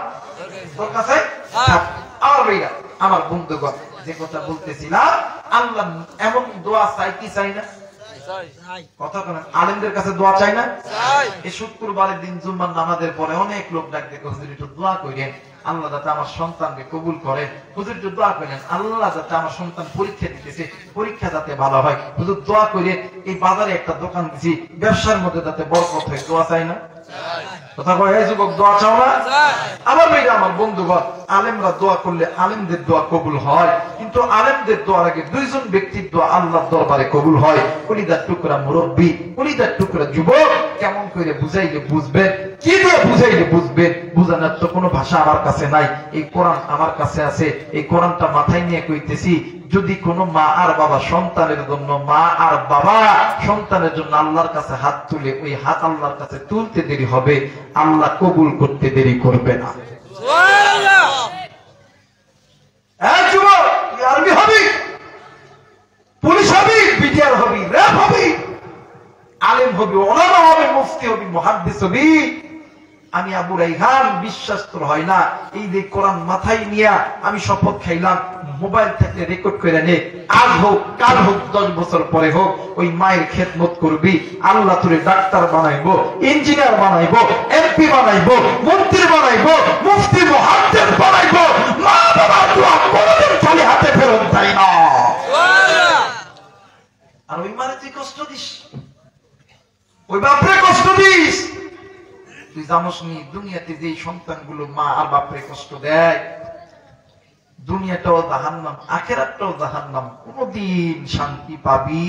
তোর কাছে থাক। আমার ভাইরা, আমার বন্ধুগণ, যে কথা বলতেছিলাম, আল্লাহ এমন দোয়া চাই কি চাই না? কথা বলেন, আলেমদের কাছে দোয়া চাই না? এই শুক্রবারের দিন জুম্মার নামাজের পরে অনেক লোক ডাক দেখে হুজুর একটু দোয়া করেন, আল্লাহ যাতে আমার সন্তানকে কবুল করে। হুজুর একটু দোয়া করেন, আল্লাহ যাতে আমার সন্তান পরীক্ষা দিতেছে, পরীক্ষা যাতে ভালো হয়। হুজুর দোয়া করে এই বাজারে একটা দোকান দিছি, ব্যবসার মধ্যে যাতে বরকত হয়। দোয়া চাই না? কথা কয় এই যুবক, দোয়া চাও না? আমার ভাইরা, আমার বন্ধুগণ, আলেমরা দোয়া করলে আলেমদের দোয়া কবুল হয়, কিন্তু আলেমদের দোয়ার আগে দুইজন ব্যক্তির দোয়া আল্লাহর দরবারে কবুল হয়। কলিজার টুকরা মুরব্বী, কলিজার টুকরা যুবক, কেমন করে বুঝাইলে বুঝবে, কি দিয়ে বুঝাইলে বুঝবে? বুঝানোর তো কোনো ভাষা আমার কাছে নাই, এই কোরআন আমার কাছে আছে। এই কোরআনটা মাথায় নিয়ে কইতেছি, যদি কোনো মা আর বাবা সন্তানের জন্য, মা আর বাবা সন্তানের জন্য আল্লাহর কাছে হাত তুলে, ওই হাত আল্লাহর কাছে তুলতে দেরি হবে, আল্লাহ কবুল করতে দেরি করবে না। যুবক, আর্মি হবি, পুলিশ হবি, বিটিআর হবি, র্যাব হবি, আলেম হবি, ওলামা হবি, মুফতি হবি, মুহাদ্দিস হবি। আমি আবু রাইহান, বিশ্বাস তো হয় না, এই যে কোরআন মাথায় নিয়া আমি শপথ খাইলাম, মোবাইল থেকে রেকর্ড করে নে, আজ হোক কাল হোক 10 বছর পরে হোক, ওই মায়ের খেদমত করবি। আল্লাহ তোরে ডাক্তার বানাইবো, ইঞ্জিনিয়ার বানাইবো, এমপি বানাইবো, মন্ত্রী বানাইবো, মুফতি মুহাদ্দিস বানাইবো। মা বাবার দোয়া কোনদিন খালি হাতে ফেরত যায় না। আর ওই মারে তুই কষ্ট দিস, ওই বাপরে কষ্ট দিস। তুই জানোস নি দুনিয়াতে যে সন্তানগুলো মা আর বাপরে কষ্ট দেয়, দুনিয়াটাও জাহান্নাম, আখিরাতটাও জাহান্নাম, কোনদিন শান্তি পাবি?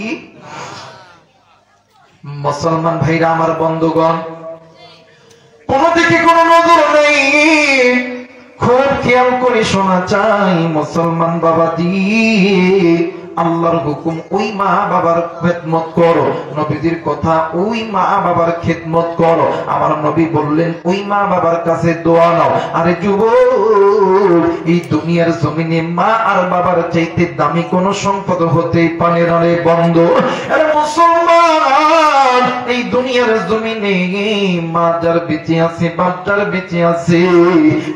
মুসলমান ভাইরা, আমার বন্ধুগণ, কোন দিকে কোন নজর নেই, খুব খেয়াল করে শোনা চাই মুসলমান বাবাজি। আল্লাহর হুকুম, ওই মা বাবার খেদমত করো। নবীজির কথা, ওই মা বাবার খেদমত করো। আমার নবী বললেন, ওই মা বাবার কাছে দোয়া নাও। আরে যুবক, এই দুনিয়ার জমিনে মা আর বাবার চাইতে দামি কোন সম্পদ হতেই পারে না রে বন্ধু। আরে মুসলমান, এই দুনিয়ার জমিনে মা যার বেঁচে আছে, বাপ যার বেঁচে আছে,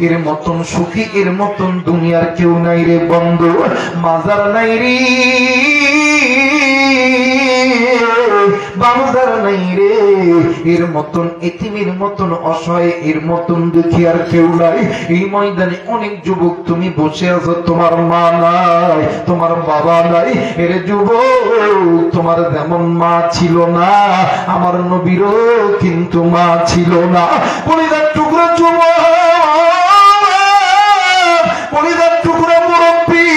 এর মতন সুখী, এর মতন দুনিয়ার কেউ নাই রে বন্ধু। মাজার নাই রে, বাজার নাই রে, এর মতন এতিমের মতন অসহায়, এর মতন দুঃখী আর কেউ নাই। এই ময়দানে অনেক যুবক তুমি বসে আছো, তোমার মা নাই, তোমার বাবা নাই। এর যুবক, তোমার যেমন মা ছিল না, আমার নবীরও কিন্তু মা ছিল না। কলিজার টুকরা যুবক, কলিজার টুকরা মুরব্বী,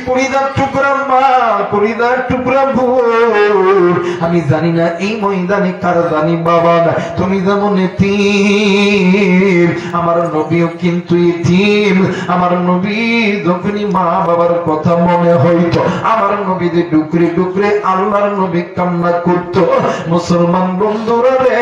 কলিজার টুকরা মা, কলিজার টুকরা বোন, আমি জানি না এই ময়দানে কার জানি বাবা না। তুমি যেমন এতিম, আমার নবীও কিন্তু এতিম। আমার নবী যখনই মা বাবার কথা মনে হইতো, আমার নবী যে ডুকরে ডুকরে আল্লাহর নবী কান্না করতো। মুসলমান বন্ধুরা রে,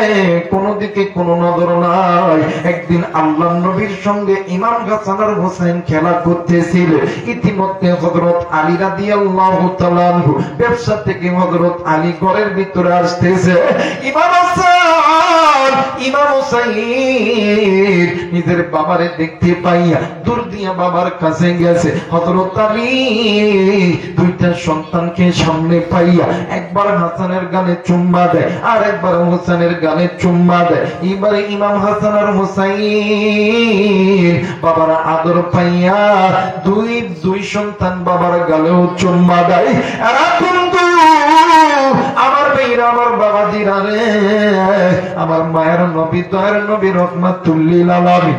কোন দিকে কোন নজর নাই। একদিন আল্লাহর নবীর সঙ্গে ইমাম হাসান আর হোসেন খেলা করতেছিল। ইতিমধ্যে হযরত আলী রাদিয়াল্লাহু তাআলা আনহু ব্যবসা থেকে হযরত আলী ঘরের ভিতরে আসতেছে। ইমাম হাসান, ইমাম হুসাইন নিজের বাবারে দেখতে পাইয়া দূর দিয়া বাবার কাছে গেছে। হযরত আলী দুইটা সন্তানকে সামনে পাইয়া একবার হাসানের গালে চুম্মা দেয়, আর একবার হোসেনের গালে চুম্মা দেয়। এবারে ইমাম হাসান আর হুসাইন বাবার আদর পাইয়া দুই সন্তান বাবার গালেও চুম্মা দেয়। আর কিন্তু আমার ভাইরা, আমার বাবাজিরা রে, আমার মায়ের নবী, দয়ার নবী রহমাতুল লিল আলামিন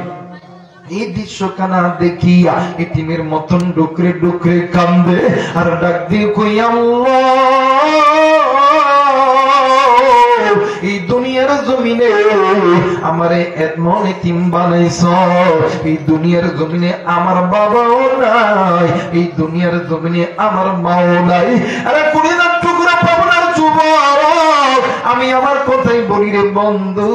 এই দৃশ্যখানা দেখিয়া এতিমের মতন ডুকরে ডুকরে কান্দে আর ডাক দিয়ে কই, আল্লাহ, এই দুনিয়ার জমিনে আমারে এমন এতিম বানাইছ, এই দুনিয়ার জমিনে আমার বাবাও নাই, এই দুনিয়ার জমিনে আমার মাও নাই। আরে কুড়িনার টুকরা পাবনার যুবক, আমি আমার কথাই বলি রে বন্ধু,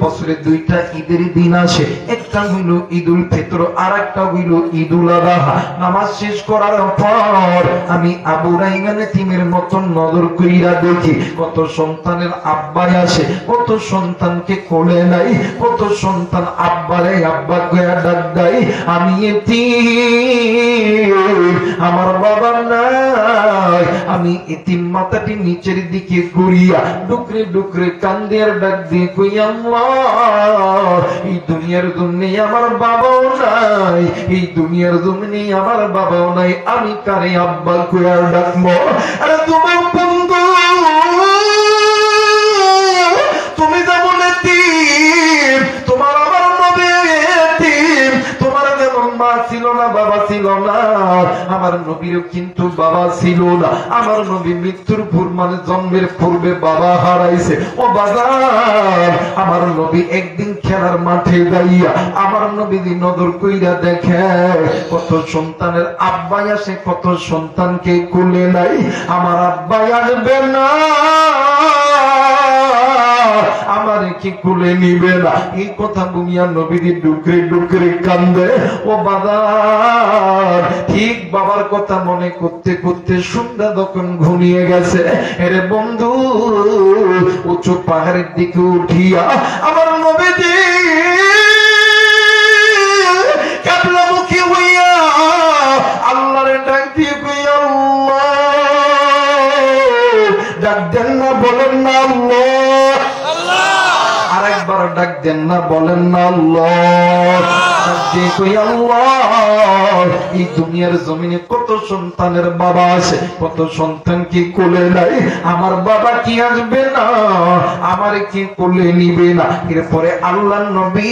বছরে দুইটা ঈদের দিন আসে, একটা হইল ঈদুল ফিতর, আর একটা হইল ঈদুল আযহা। নামাজ শেষ করার পর আমি আবু রাইহান এতিমের মতন নজর কইরা দেখি কত সন্তানের আব্বাই আসে, কত সন্তানকে কোলে নাই, কত সন্তান আব্বারে আব্বা কইয়া ডাক দেয়। আমি এতিম, আমার বাবা নাই, আমি এতিম মাথাটি নিচের দিকে ঘুরিয়া ডুকরে ডুকরে কান্দে আর ডাক দিয়ে কই আল্লাহ, এই দুনিয়ার জন্য আমার বাবাও নাই, এই দুনিয়ার জন্য আমার বাবাও নাই, আমি কারে আব্বা কই আর ডাকবো? আরে তোমার বন্ধু, তুমি যেমন এতিম, তোমার আমার নবী এতিম, তোমার যেমন মা ছিল না, বাবা ছিল না, আমার নবীরও কিন্তু বাবা ছিল না। আমার নবী মৃত্যুর পূর্বে, জন্মের পূর্বে বাবা হারাইছে। ও বাজার, আমার নবী একদিন খেলার মাঠে যাইয়া আমার নবী নজর কইরা দেখে কত সন্তানের আব্বাই আসে, কত সন্তানকে কোলে নাই, আমার আব্বাই আসবে না, আমার কি কোলে নিবে না। এই কথা বুমিয়া নবীদি ডুকরে ডুকরে কান্দে। ও বাবার, ঠিক বাবার কথা মনে করতে করতে সন্ধ্যা যখন ঘনিয়ে গেছে, এরে বন্ধু উঁচু পাহাড়ের দিকে উঠিয়া আমার নবীদি কাবলামুখী হইয়া আল্লাহরে ডাক দিয়ে কইয়া আল্লাহ, ডাক দেন না, বলেন না আল্লাহ, আরেকবার ডাক দেন না, বলেন না আল্লাহ। এই দুনিয়ার জমিনে কত সন্তানের বাবা আছে, কত সন্তান কি কোলে নাই, আমার বাবা কি আসবে না, আমার কি কোলে নিবে না। এরপরে আল্লাহ নবী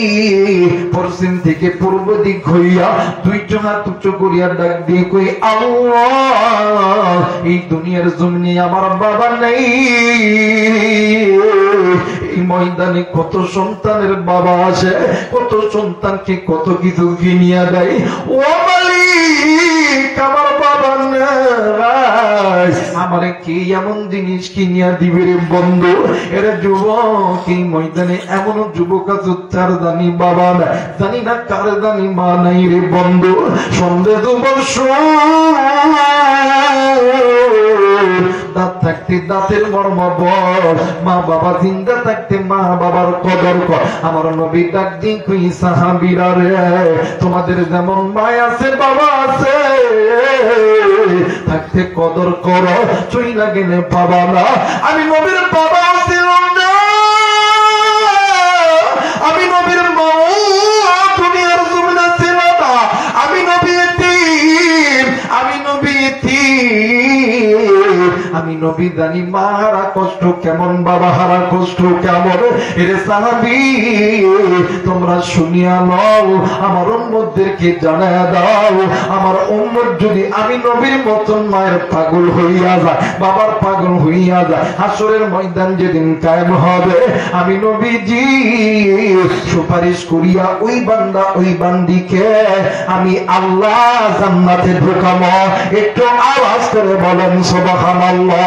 পশ্চিম থেকে পূর্ব দিক হইয়া দুইজন হাত উঁচু করিয়া ডাক দিয়ে কই আল্লাহ, এই দুনিয়ার জমিনে আমার বাবা নেই, এই ময়দানে কত সন্তানের বাবা আছে, কত সন্তানকে কত কিছু কিনিয়া দেয়। ও মালিক, আমার বাবা নাই, আমার কি এমন জিনিস কিনিয়া দিবে রে বন্ধু? এরা যুবক, এই ময়দানে এমন যুবক আছে তার জানি বাবা নাই, জানি না কার জানি মা নাই রে বন্ধু। সন্দেহ যুবক, দাঁত থাকতে দাঁতের মর্ম বল, মা বাবা জিন্দা থাকতে মা বাবার কদর কর। আমার নবী ডাক দিন কই সাহাবীরা রে, তোমাদের যেমন মা আছে বাবা আছে, থাকতে কদর করো, চইলা গেলে পাবা না। আমি নবীর বাবা ছিলাম না, আমি নবীর মা দুনিয়ার জমিনে ছিল না, আমি নবী এতিম, আমি নবী এতিম, আমি নবী জানি মা হারা কষ্ট কেমন, বাবা হারা কষ্ট কেমন। এর সাহাবী তোমরা শুনিয়া নাও, আমার উম্মতদেরকে জানায়া দাও, আমার উম্মত যদি আমি নবীর মতন মায়ের পাগল হইয়া যায়, বাবার পাগল হইয়া যায়, হাসরের ময়দান যেদিন কায়েম হবে, আমি নবীজি সুপারিশ করিয়া ওই বান্দা ওই বান্দিকে আমি আল্লাহ জান্নাতে ঢোকাবো। একটু আওয়াজ করে বলেন সুবহানাল্লাহ।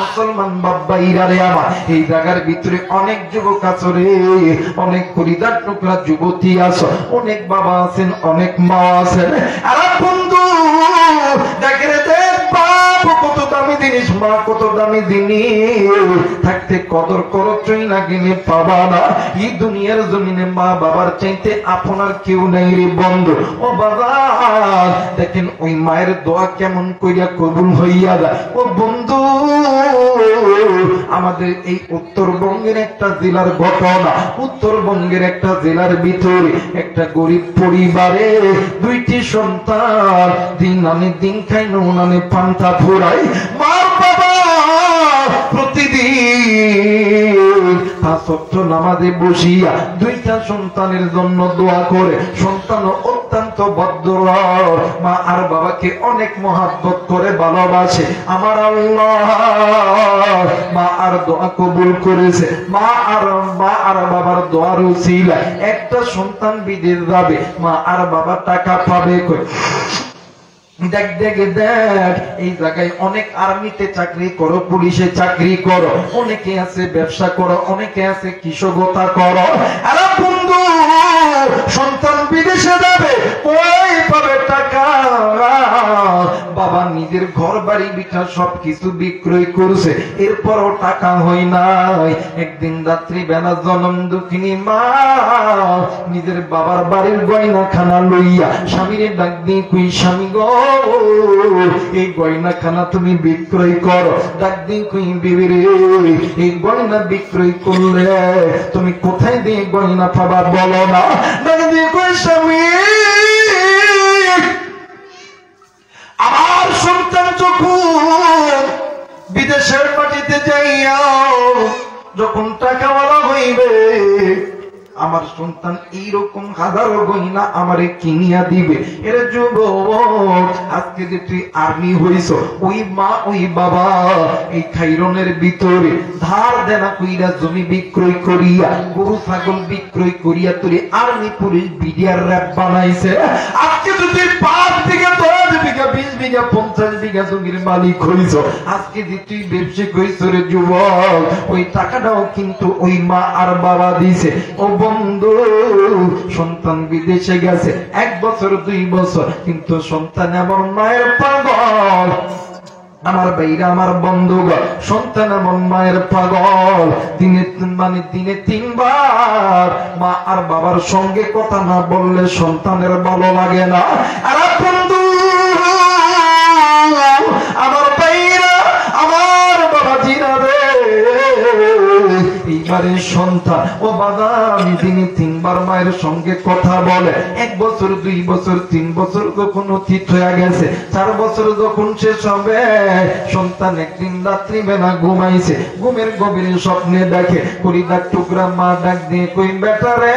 মুসলমান বাবাইরা রে আমার, এই জায়গার ভিতরে অনেক যুবক আছে রে, অনেক পরিদার টুকরা যুবতী আছে, অনেক বাবা আছেন, অনেক মা আছেন। আরে বন্ধু দেখে রে, দেখ বাপ কত দামি জিনিস, মা কত দামি জিনিস, থাকতে কদর করো, চই না গেলে পাবা না। এই দুনিয়ার জমিনে মা বাবার চাইতে আপনার কেউ নাই রে বন্ধু। ও বাবা দেখেন ওই মায়ের দোয়া কেমন কইরা কবুল হইয়া যায়। ও বন্ধু, আমাদের এই উত্তরবঙ্গের একটা জেলার ঘটনা, উত্তরবঙ্গের একটা জেলার ভিতরে একটা গরিব পরিবারে দুইটি সন্তান, দিন আনে দিন খাই, নুন আনে পান্তা ফুরাই। মার বাবা প্রতিদিন 5 ওয়াক্ত নামাজে বসিয়া দুইটা সন্তানের জন্য দোয়া করে। সন্তান অত্যন্ত ভদ্র, মা আর বাবাকে অনেক মহাব্বত করে ভালোবাসে। আমার আল্লাহ মা আর দোয়া কবুল করেছে। মা আর বাবার দোয়ার উসিলায় একটা সন্তান বিদেশ যাবে, মা আর বাবা টাকা পাবে কই। দেখ দেখ দেখ, এই জায়গায় অনেক আর্মিতে চাকরি করো, পুলিশে চাকরি করো, অনেকে আছে ব্যবসা করো, অনেকে আছে কৃষকতা করো। আরে বন্ধু, সন্তান বিদেশে যাবে, ওই পাবে টাকা, বাবা নিজের ঘর বাড়ি বিটা সবকিছু বিক্রয় করছে, এরপরও টাকা হয় নাই। একদিন রাত্রি বেলা জনম দুঃখিনী মা নিজের বাবার বাড়ির গয়না খানা লইয়া স্বামীরে ডাক দিয়ে কই, স্বামী গো এই গয়না খানা তুমি বিক্রয় করো। ডাক দিয়ে কই, বিবি রে এই গয়না বিক্রয় করলে তুমি কোথায় দিয়ে গয়না পাবা বলো না। ডাক দিয়ে কই, স্বামী আমার সন্তান যখন বিদেশের মাটিতে যাইয়া যখন টাকাওয়ালা হইবে, আমার সন্তান এইরকম হাজারো গয়না আমারে কিনিয়া দিবে। এর যুবক আজকে যে তুই আর্মি হইছ, ওই মা ওই বাবা এই খাইরনের ভিতরে ধার দেনা কইরা জমি বিক্রয় করিয়া গরু ছাগল বিক্রয় করিয়া তুই আর্মি পুলিশ বিডিআর র‍্যাব বানাইছে। আজকে যদি 5 বিঘা 10 বিঘা 20 বিঘা 50 বিঘা জমির মালিক হইছ, আজকে যে তুই ব্যবসায়িক হইছ রে যুবক, ওই টাকাটাও কিন্তু ওই মা আর বাবা দিছে। ও বন্ধু, সন্তান বিদেশে গেছে 1 বছর 2 বছর, কিন্তু সন্তান এমন মায়ের পাগল। আমার ভাইরা আমার বন্ধুগণ, সন্তান এমন মায়ের পাগল, দিনে 3 বার মা আর বাবার সঙ্গে কথা না বললে সন্তানের ভালো লাগে না। আর বন্ধু আমার ভাইরা আমার বাবাজিরা রে, এইবারে সন্তান ও বাবা আমি দিনে 3 বার মায়ের সঙ্গে কথা বলে। 1 বছর 2 বছর 3 বছর যখন অতীত হয়ে গেছে, 4 বছর যখন শেষ হবে, সন্তান একদিন রাত্রি বেলা ঘুমাইছে, ঘুমের গভীরে স্বপ্নে দেখে কলিজার টুকরা মা ডাক দিয়ে কই, বেটা রে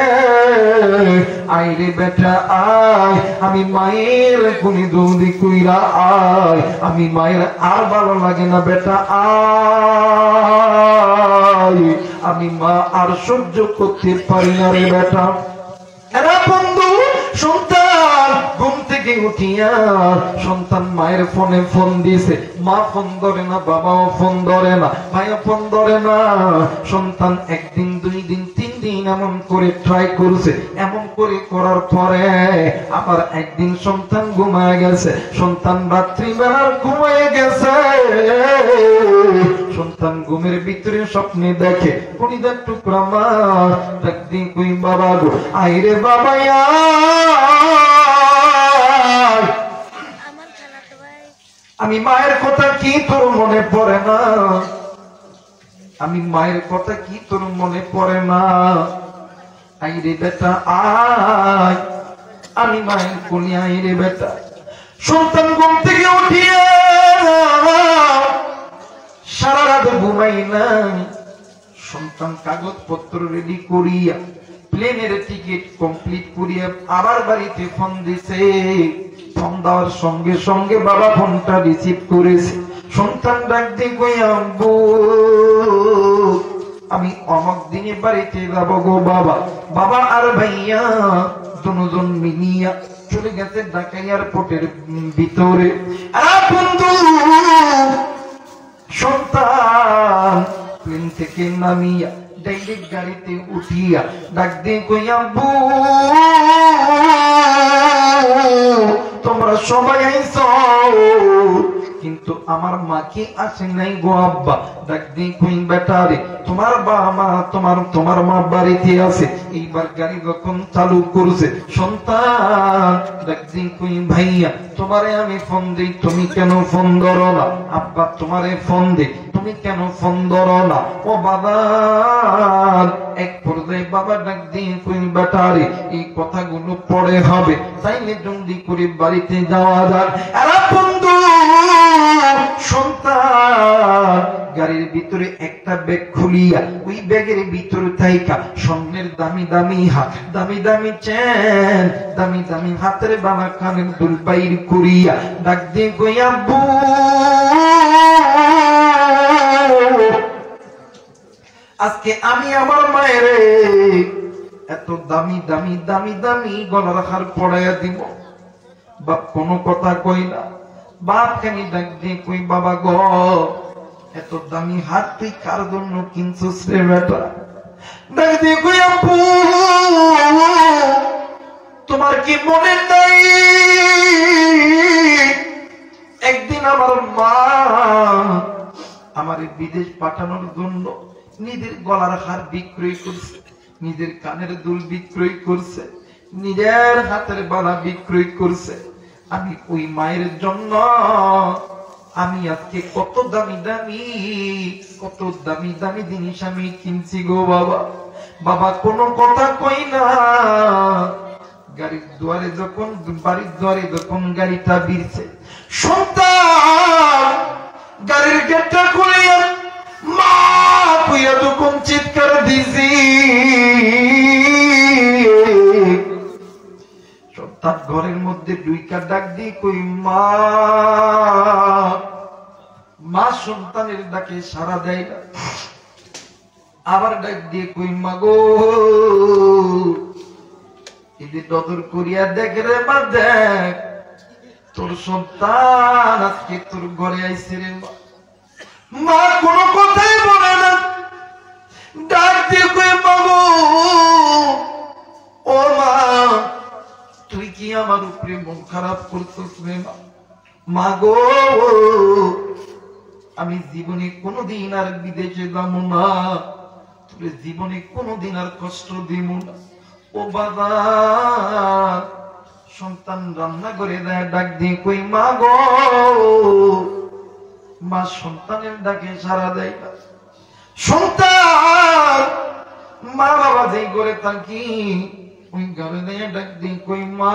আয় রে বেটা আয়, আমি মায়ের কোনি দৌড়ি কইরা আয়, আমি মায়ের আর ভালো লাগে না বেটা আয়, আমি মা আর সহ্য করতে পারি না রে বেটা। এরা বন্ধু সন্তান ঘুম থেকে উঠিয়া সন্তান মায়ের ফোনে ফোন দিছে, মা ফোন ধরে না, বাবাও ফোন ধরে না, ভাইও ফোন ধরে না। সন্তান 1 দিন 2 দিন 3 দিন এমন করে ট্রাই করছে, এমন করে করার পরে আবার একদিন সন্তান ঘুমায় গেছে। সন্তান রাত্রিবেলার ঘুমায় গেছে, সন্তান ঘুমের ভিতরে স্বপ্নে দেখে কলিজার টুকরা মা ডাক দিয়ে কই, বাবা গো আয় রে বাবা আমি মায়ের কথা কি তোর মনে পড়ে না, আমি মায়ের কথা কি তোর মনে পড়ে না, আয় রে বেটা আয়, আমি মায়ের কোলে আয় রে বেটা। সন্তান ঘুম থেকে উঠিয়া সারা রাত ঘুমাই না, সন্তান কাগজপত্র রেডি করিয়া প্লেনের টিকিট কমপ্লিট করিয়া আবার বাড়িতে ফোন দিছে। ফোন দেওয়ার সঙ্গে সঙ্গে বাবা ফোনটা রিসিভ করেছে। সন্তান ডাক দিয়ে কই, আব্বু আমি অমুক দিনে বাড়িতে যাব গো বাবা। বাবা আর ভাইয়া দুজন মিলিয়া চলে গেছে ঢাকা এয়ারপোর্টের ভিতরে। বন্ধু সন্তান প্লেন থেকে নামিয়া ডাইরেক্ট গাড়িতে উঠিয়া ডাক দিয়ে কই, আব্বু তোমরা সবাই আইছ, কিন্তু আমার মা কি আসে নাই গো আব্বা। ডাক দিয়ে কই, বেটা রে তোমার বাবা তোমার মা বাড়িতে আছে। এইবার গাড়ি যখন চালু করছে সন্তান ডাক দিয়ে কই, ভাইয়া তোমারে আমি ফোন দিই, তুমি কেন ফোন ধরো না? আব্বা তোমারে ফোন দিই, তুমি কেন ফোন ধরো না? ও বাবা এক পর্যায়ে বাবা ডাক দিয়ে কই, বেটা রে এই কথাগুলো পরে হবে, তাইলে জলদি করে বাড়িতে যাওয়া যাক। আরে বন্ধু সন্তান গাড়ির ভিতরে একটা ব্যাগ খুলিয়া ওই ব্যাগের ভিতরে থাইকা স্বর্ণের দামি দামি হাত, দামি দামি চেন, দামি দামি হাতের বালা কানের দুল বাইর করিয়া ডাক দিয়ে কই, আব্বু আজকে আমি আমার মায়ের এত দামি দামি দামি দামি গলার হার পড়াইয়া দিব। বাপ কোনো কথা কই না। বাপ খানি ডাক দিয়ে কই, বাবা গো এত দামি হাত তুই কার জন্য কিনছিস রে বেটা? ডাক দিয়ে কই, আব্বু তোমার কি মনে নাই আমার মা আমার বিদেশ পাঠানোর জন্য নিজের গলার হার বিক্রয় করছে, নিজের কানের দুল বিক্রয় করছে, নিজের হাতের বালা বিক্রয় করছে। আমি ওই মায়ের জন্য আমি আজকে কত দামি দামি জিনিস আমি কিনছি গো বাবা। বাবা কোনো কথা কই না। গাড়ির দুয়ারে যখন বাড়ির দুয়ারে যখন গাড়িটা বিরছে, সন্তান গাড়ির গেটটা খুলিয়া মা কইয়া যখন চিৎকার দিছি, সন্তান ঘরের মধ্যে দুইটা ডাক দিয়ে কই মা। মা সন্তানের ডাকে সাড়া দেয় না, আবার ডাক দিয়ে কই মা গো। এদের নজর করিয়া দেখ রে মা, দেখ তোর সন্তান আজকে তোর ঘরে আইছে রে মা। মা কোনো কথাই বলে না, ডাক দিয়ে কই মা গো, ও মা তুই কি আমার উপরে মন খারাপ করছিস রে মা? মা গো আমি জীবনে কোনোদিন আর বিদেশে যাবো না, তোর জীবনে কোনোদিন আর কষ্ট দিব না। ও বাবা সন্তান রান্না করে দেয়, ডাক দিয়ে কই মা গো। মা সন্তানের ডাকে সাড়া দেয় না। সন্তান মা বাবা যেই করে থাকি ওই ঘরে দেয়, ডাক দিয়ে কই মা।